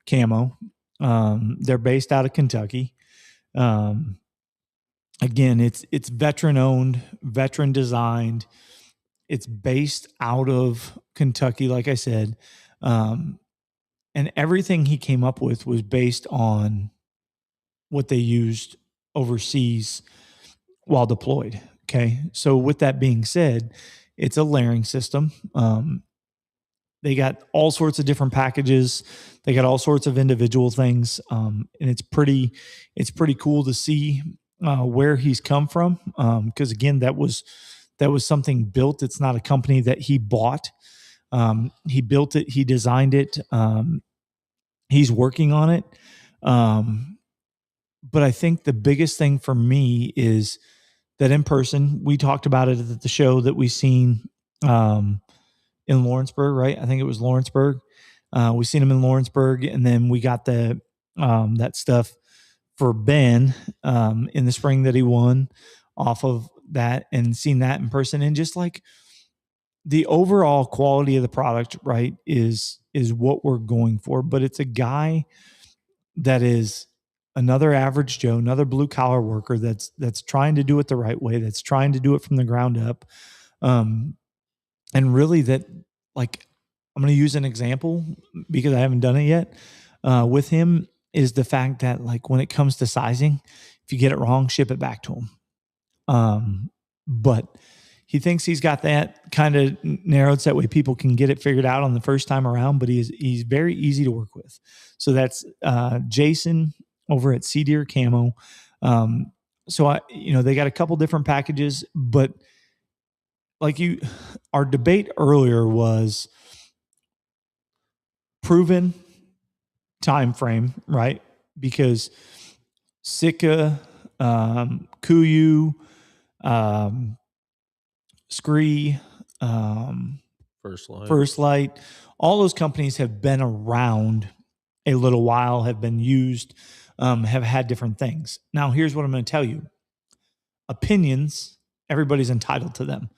S1: Camo. They're based out of Kentucky. Again, it's veteran owned, veteran designed. It's based out of Kentucky, like I said. And everything he came up with was based on what they used overseas while deployed. Okay. So with that being said, it's a layering system. They got all sorts of different packages. They got all sorts of individual things. And it's pretty cool to see where he's come from. Cause again, that was something built. It's not a company that he bought. He built it. He designed it. He's working on it. But I think the biggest thing for me is that in person, we talked about it at the show that we seen in Lawrenceburg, right? I think it was Lawrenceburg. We seen him in Lawrenceburg, and then we got the that stuff for Ben in the spring that he won off of that, and seen that in person, and just like the overall quality of the product, right, is what we're going for. But it's a guy that is another average Joe, another blue collar worker that's trying to do it the right way, that's trying to do it from the ground up. And really that, like, I'm going to use an example because I haven't done it yet with him, is the fact that, like, when it comes to sizing, if you get it wrong, ship it back to him. But he thinks he's got that kind of narrowed so that way people can get it figured out on the first time around, but he's very easy to work with. So that's Jason over at Cedeer Camo. So they got a couple different packages, but like our debate earlier was proven time frame, right? Because Sitka, Kuyu, Scree, First Light, all those companies have been around a little while, have been used, have had different things. Now, here's what I'm going to tell you. Opinions, everybody's entitled to them.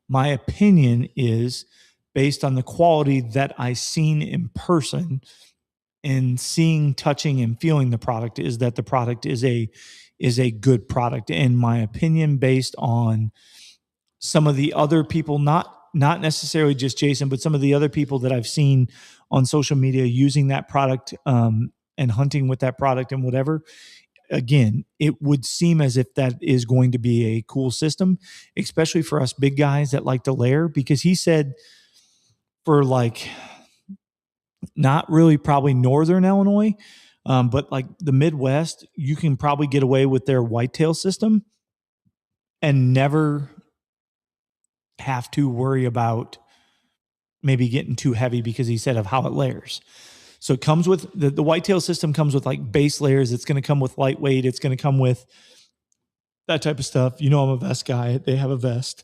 S1: My opinion is based on the quality that I seen in person and seeing, touching, and feeling the product, is that the product is a good product. And my opinion based on some of the other people, not necessarily just Jason, but some of the other people that I've seen on social media using that product and hunting with that product and whatever, again, it would seem as if that is going to be a cool system, especially for us big guys that like to layer, because he said for like not really probably Northern Illinois, but like the Midwest, you can probably get away with their whitetail system and never have to worry about maybe getting too heavy, because he said of how it layers. So it comes with the whitetail system comes with like base layers. It's going to come with lightweight. It's going to come with that type of stuff. You know, I'm a vest guy. They have a vest.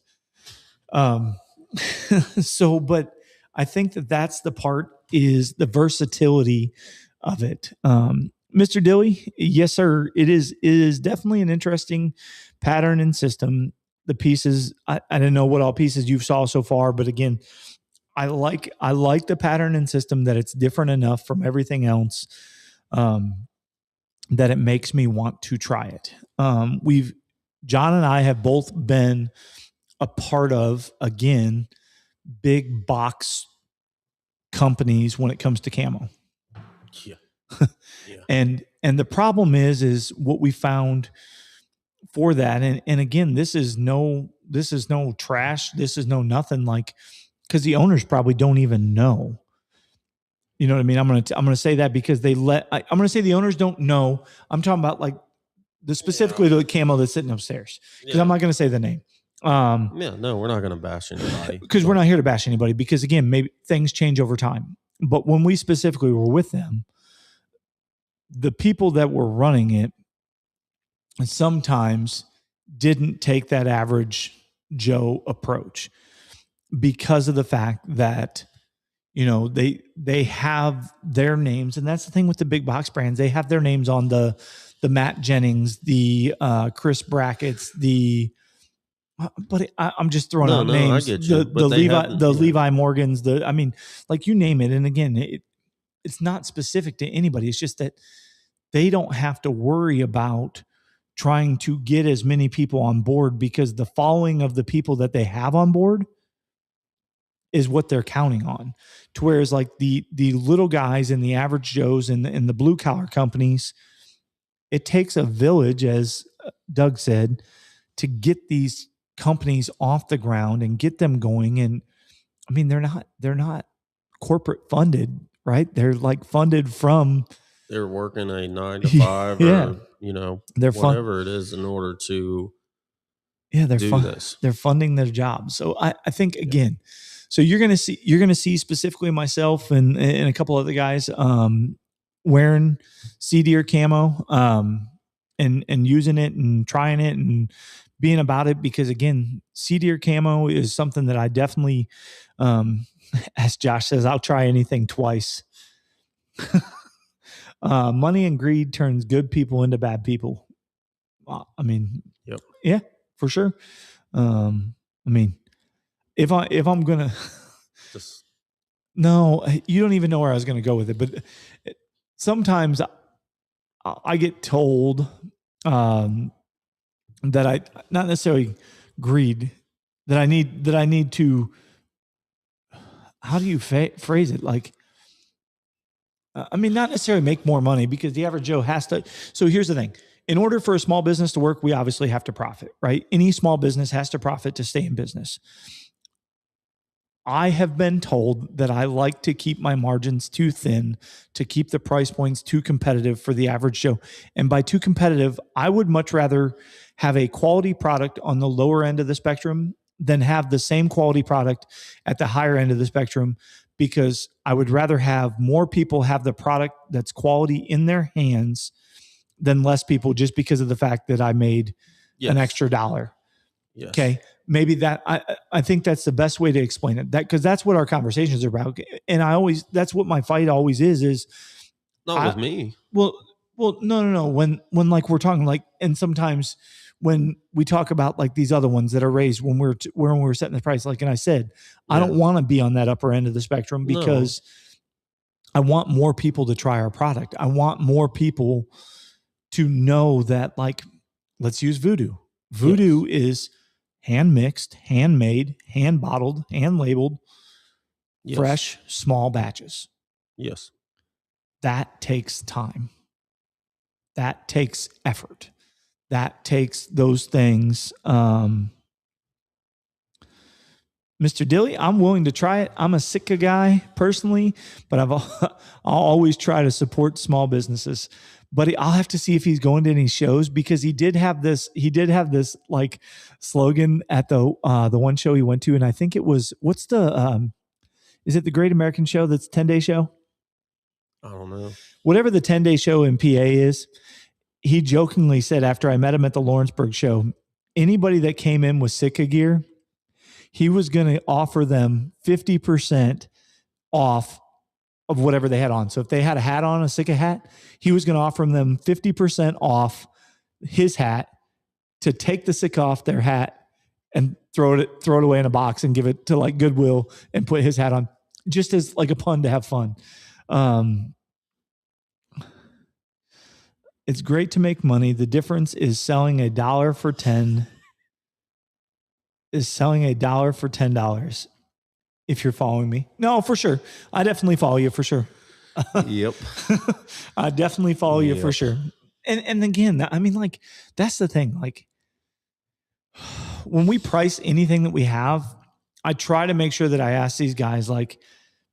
S1: So, but I think that that's the part is the versatility of it. Mr. Dilly, yes, sir. It is definitely an interesting pattern and system. The pieces, I don't know what all pieces you've saw so far, but again, I like the pattern and system that it's different enough from everything else that it makes me want to try it. John and I have both been a part of, again, big box companies when it comes to camo.
S2: Yeah. Yeah.
S1: And the problem is what we found for that. And again, this is no trash. This is no nothing, like, because the owners probably don't even know. You know what I mean? I'm going to say that because I'm going to say the owners don't know. I'm talking about like specifically the camo that's sitting upstairs, because I'm not going to say the name.
S2: No, we're not going to bash anybody
S1: because we're not here to bash anybody, because again, maybe things change over time. But when we specifically were with them, the people that were running it sometimes didn't take that average Joe approach, because of the fact that, you know, they have their names. And that's the thing with the big box brands. They have their names on the Matt Jennings, the Chris Brackett's, but I'm just throwing out names.
S2: I get you.
S1: The Levi Morgans, I mean, like, you name it. And again, it's not specific to anybody. It's just that they don't have to worry about trying to get as many people on board, because the following of the people that they have on board is what they're counting on. To whereas like the little guys and the average Joes and the blue collar companies, it takes a village, as Doug said, to get these companies off the ground and get them going. And I mean, they're not corporate funded, right? They're like funded from,
S2: they're working a 9 to 5 or, you know, whatever it is in order to do this.
S1: They're funding their jobs. So I think, again, so you're going to see specifically myself and a couple other guys wearing Cedeer Camo and using it and trying it and being about it, because again, Cedeer Camo is something that I definitely, as Josh says, I'll try anything twice. Money and greed turns good people into bad people. I mean, yeah, for sure. I mean, if I'm gonna, no, you don't even know where I was gonna go with it. But sometimes I get told that I, not necessarily greed, that I need to. How do you phrase it? Like, I mean, not necessarily make more money, because the average Joe has to. So here's the thing. In order for a small business to work, we obviously have to profit, right? Any small business has to profit to stay in business. I have been told that I like to keep my margins too thin, to keep the price points too competitive for the average Joe. And by too competitive, I would much rather have a quality product on the lower end of the spectrum than have the same quality product at the higher end of the spectrum, because I would rather have more people have the product that's quality in their hands than less people, just because of the fact that I made an extra $1.
S2: Yes.
S1: Okay. Maybe that, I think that's the best way to explain it, that, because that's what our conversations are about. And that's what my fight always is
S2: not with me.
S1: Well, no. When like we're talking like, and sometimes when we talk about like these other ones that are raised when we're setting the price, like, and I said, I don't want to be on that upper end of the spectrum, because I want more people to try our product. I want more people to know that, like, let's use VuDu. VuDu is hand mixed, handmade, hand bottled, hand labeled, fresh, small batches.
S2: Yes. That
S1: takes time. That takes effort. That takes those things. Mr. Dilly, I'm willing to try it. I'm a Sitka guy personally, but I'll always try to support small businesses. But I'll have to see if he's going to any shows, because he did have this like slogan at the one show he went to, and I think it was, what's the is it the Great American Show? That's 10-day show.
S2: I don't know.
S1: Whatever the 10-day show in PA is, he jokingly said after I met him at the Lawrenceburg show, anybody that came in with Sitka gear, he was going to offer them 50% off of whatever they had on. So if they had a hat on, a Sitka hat, he was going to offer them 50% off his hat to take the Sitka off their hat and throw it away in a box and give it to like Goodwill and put his hat on, just as like a pun to have fun. It's great to make money. The difference is selling $1 for 10 is selling $1 for $10. If you're following me. No, for sure. I definitely follow you for sure.
S2: Yep.
S1: I definitely follow you for sure. And again, I mean, like, that's the thing. Like, when we price anything that we have, I try to make sure that I ask these guys, like,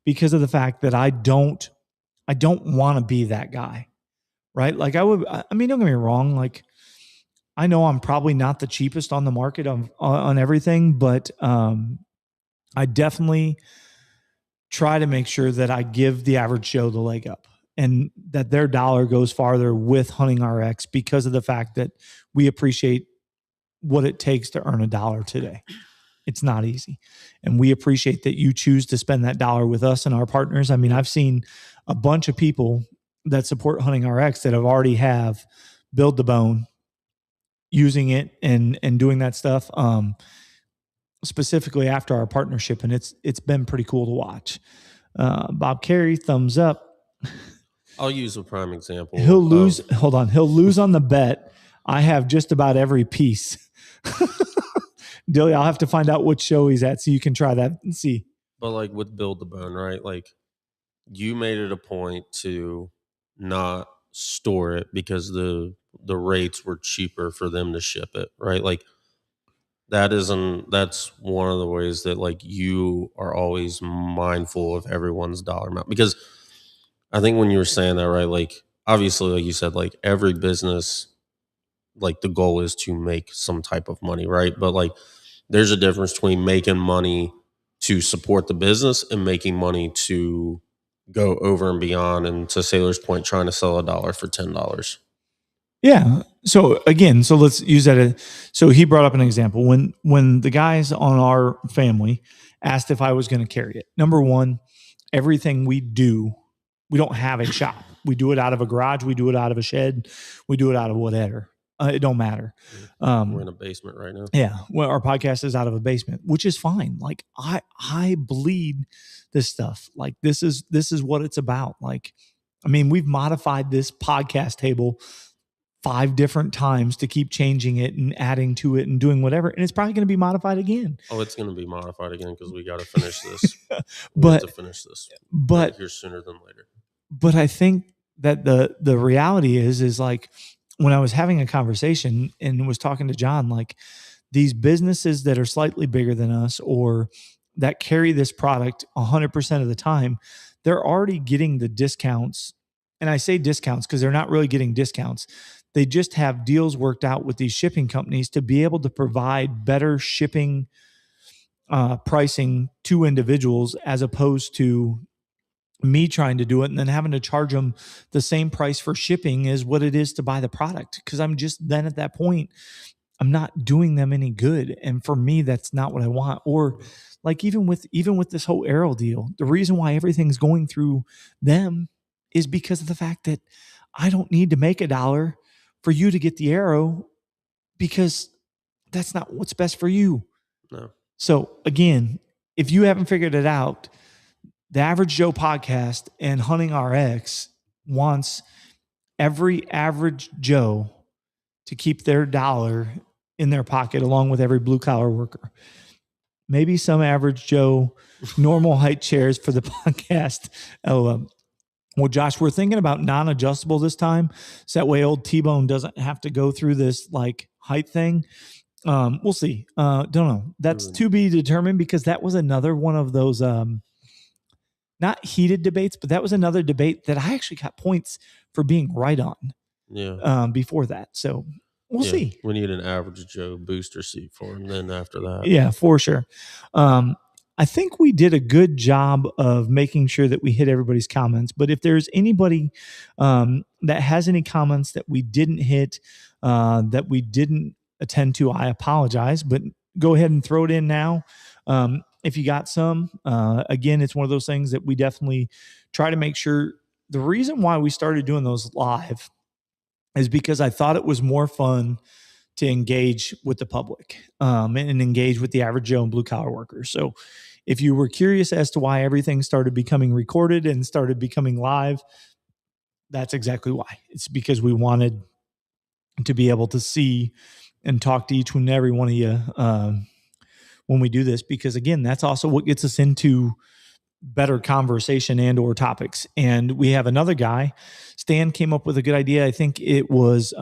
S1: because of the fact that I don't want to be that guy, right? Like I mean, don't get me wrong. Like, I know I'm probably not the cheapest on the market on everything, but I definitely try to make sure that I give the average Joe the leg up and that their dollar goes farther with Hunting RX because of the fact that we appreciate what it takes to earn $1 today. It's not easy. And we appreciate that you choose to spend that dollar with us and our partners. I mean, I've seen a bunch of people that support Hunting RX that have already have Build the Bone using it and doing that stuff. Specifically after our partnership, and it's been pretty cool to watch. Bob Carey, thumbs up.
S2: I'll use a prime example.
S1: He'll lose. Hold on. He'll lose on the bet. I have just about every piece. Dilly, I'll have to find out which show he's at so you can try that and see.
S2: But like with Build the Bone, right? Like you made it a point to not store it because the rates were cheaper for them to ship it, right? Like that's one of the ways that like you are always mindful of everyone's dollar amount. Because I think when you were saying that, right, like obviously, like you said, like every business, like the goal is to make some type of money, right? But like there's a difference between making money to support the business and making money to go over and beyond, and to Sailor's point, trying to sell $1 for $10.
S1: Yeah. So again, so let's use that. So he brought up an example when the guys on our family asked if I was going to carry it. Number one, everything we do, we don't have a shop. We do it out of a garage. We do it out of a shed. We do it out of whatever. It don't matter.
S2: We're in a basement right now.
S1: Yeah. Well, our podcast is out of a basement, which is fine. Like I bleed this stuff. Like this is what it's about. Like, I mean, we've modified this podcast table 5 different times to keep changing it and adding to it and doing whatever. And it's probably going to be modified again.
S2: Oh, it's going to be modified again because we got to finish this.
S1: But
S2: right here sooner than later.
S1: But I think that the reality is like when I was having a conversation and was talking to John, like these businesses that are slightly bigger than us or that carry this product 100% of the time, they're already getting the discounts. And I say discounts because they're not really getting discounts. They just have deals worked out with these shipping companies to be able to provide better shipping pricing to individuals as opposed to me trying to do it and then having to charge them the same price for shipping as what it is to buy the product. Because I'm just then at that point, I'm not doing them any good. And for me, that's not what I want. Or like even with this whole Arrow deal, the reason why everything's going through them is because of the fact that I don't need to make $1 for you to get the Arrow because that's not what's best for you.
S2: No.
S1: So again, if you haven't figured it out, the Average Joe podcast and Hunting RX wants every average Joe to keep their $1 in their pocket along with every blue collar worker. Maybe some average Joe normal height chairs for the podcast. Well, Josh, we're thinking about non-adjustable this time. So that way old T-Bone doesn't have to go through this like height thing. We'll see. Don't know. That's to be determined because that was another one of those, not heated debates, but that was another debate that I actually got points for being right on.
S2: Yeah.
S1: Before that. So we'll see.
S2: We need an average Joe booster seat for him then after that.
S1: Yeah, for sure. I think we did a good job of making sure that we hit everybody's comments. But if there's anybody that has any comments that we didn't hit, that we didn't attend to, I apologize. But go ahead and throw it in now. If you got some, again, it's one of those things that we definitely try to make sure. The reason why we started doing those live is because I thought it was more fun to engage with the public and engage with the average Joe and blue collar worker. So if you were curious as to why everything started becoming recorded and started becoming live, that's exactly why. It's because we wanted to be able to see and talk to each and every one of you when we do this, because again, that's also what gets us into better conversation and or topics. And we have another guy, Stan, came up with a good idea. I think it was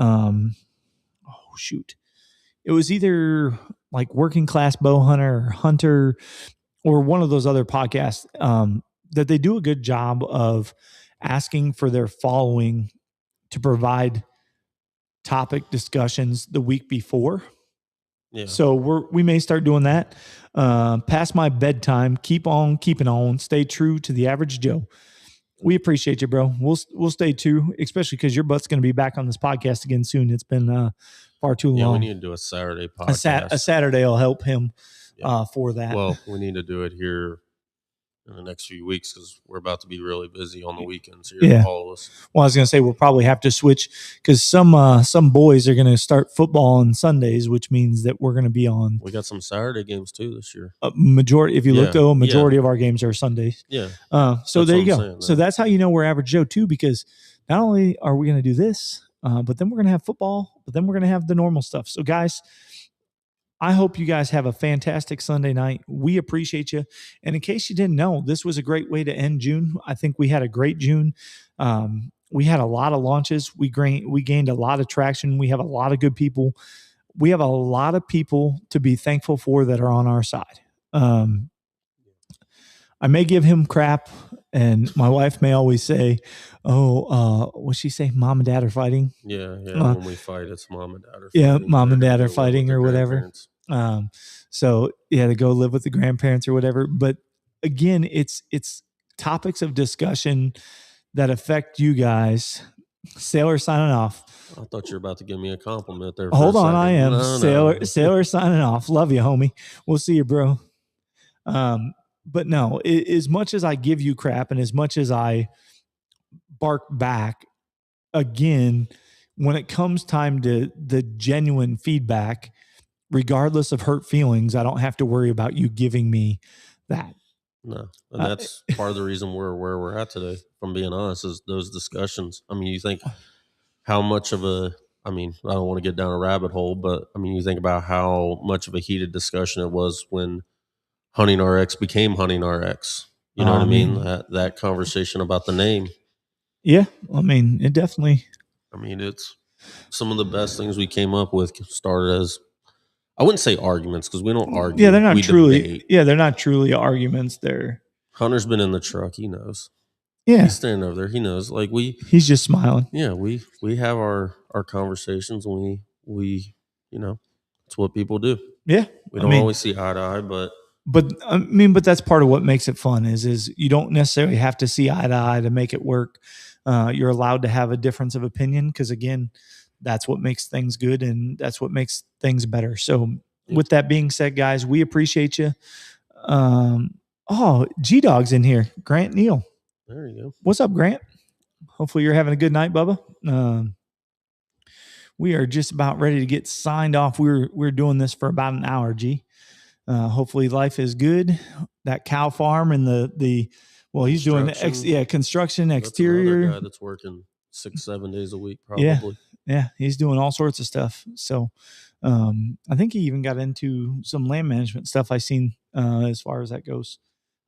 S1: it was either like Working Class Bow Hunter or one of those other podcasts that they do a good job of asking for their following to provide topic discussions the week before.
S2: Yeah.
S1: So we may start doing that. Past my bedtime. Keep on keeping on. Stay true to the average Joe. We appreciate you, bro. We'll stay true, especially because your butt's going to be back on this podcast again soon. It's been far too long.
S2: Yeah, we need to do a Saturday podcast.
S1: A Saturday will help him for that.
S2: Well, we need to do it here in the next few weeks because we're about to be really busy on the weekends here. All of us.
S1: Well, I was going to say we'll probably have to switch because some boys are going to start football on Sundays, which means that we're going to be on.
S2: We got some Saturday games too this year.
S1: Majority, if you look though, majority of our games are Sundays.
S2: Yeah.
S1: So there you go. So that's how you know we're average Joe too, because not only are we going to do this, but then we're going to have football, but then we're going to have the normal stuff. So guys, I hope you guys have a fantastic Sunday night. We appreciate you. And in case you didn't know, this was a great way to end June. I think we had a great June. We had a lot of launches. We gained a lot of traction. We have a lot of good people. We have a lot of people to be thankful for that are on our side. I may give him crap, and my wife may always say, what's she say? Mom and dad are fighting.
S2: Yeah. When we fight, it's mom and dad are fighting.
S1: Yeah, mom and dad are fighting or whatever. So to go live with the grandparents or whatever. But again, it's topics of discussion that affect you guys. Sailor signing off.
S2: I thought you were about to give me a compliment there.
S1: Hold on, I am. No. Sailor signing off. Love you, homie. We'll see you, bro. But no, as much as I give you crap and as much as I bark back, again, when it comes time to the genuine feedback, regardless of hurt feelings, I don't have to worry about you giving me that.
S2: No, and that's part of the reason we're where we're at today, from being honest, is those discussions. I mean, you think how much of I don't want to get down a rabbit hole, but I mean, you think about how much of a heated discussion it was when Hunting RX became Hunting RX. You know what I mean? That conversation about the name.
S1: Yeah. I mean, it definitely.
S2: I mean, it's some of the best things we came up with started as, I wouldn't say arguments because we don't argue.
S1: Yeah, they're not truly. Debate. Yeah, they're not truly arguments.
S2: Hunter's been in the truck. He knows.
S1: Yeah.
S2: He's standing over there. He knows. Like
S1: he's just smiling.
S2: Yeah. We have our conversations and we it's what people do.
S1: Yeah.
S2: We don't always see eye to eye, but
S1: that's part of what makes it fun is you don't necessarily have to see eye to eye to make it work. You're allowed to have a difference of opinion because, again, that's what makes things good and that's what makes things better. So with that being said, guys, we appreciate you. G-Dog's in here. Grant Neal.
S2: There you go.
S1: What's up, Grant? Hopefully you're having a good night, Bubba. We are just about ready to get signed off. We're doing this for about an hour, G. Hopefully life is good. That cow farm and he's doing the construction exterior.
S2: That's another guy that's working 6-7 days a week, probably.
S1: Yeah, he's doing all sorts of stuff. So I think he even got into some land management stuff I seen as far as that goes.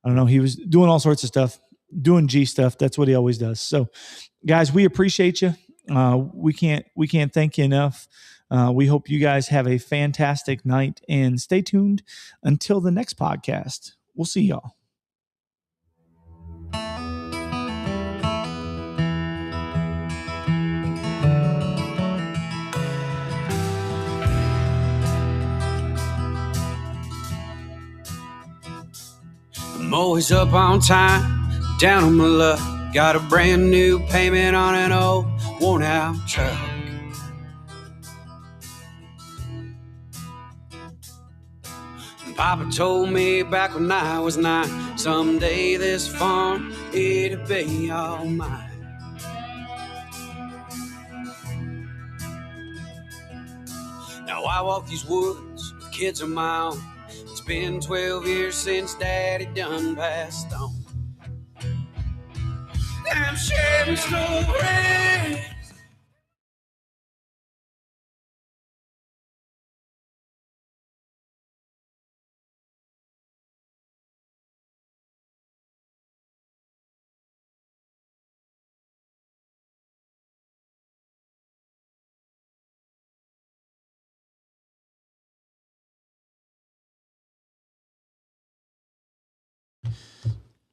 S1: I don't know. He was doing all sorts of stuff, doing G stuff. That's what he always does. So guys, we appreciate you. We can't thank you enough. We hope you guys have a fantastic night and stay tuned until the next podcast. We'll see y'all.
S3: I'm always up on time, down on my luck. Got a brand new payment on an old worn out truck. Papa told me back when I was 9, someday this farm, it'll be all mine. Now I walk these woods with kids of my own. It's been 12 years since Daddy done passed on. Damn Chevy story.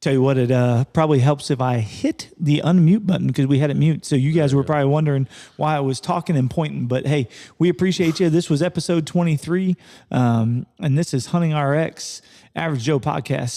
S1: Tell you what, it probably helps if I hit the unmute button because we had it mute. So you guys were probably wondering why I was talking and pointing. But hey, we appreciate you. This was episode 23, and this is Hunting RX Average Joe Podcast.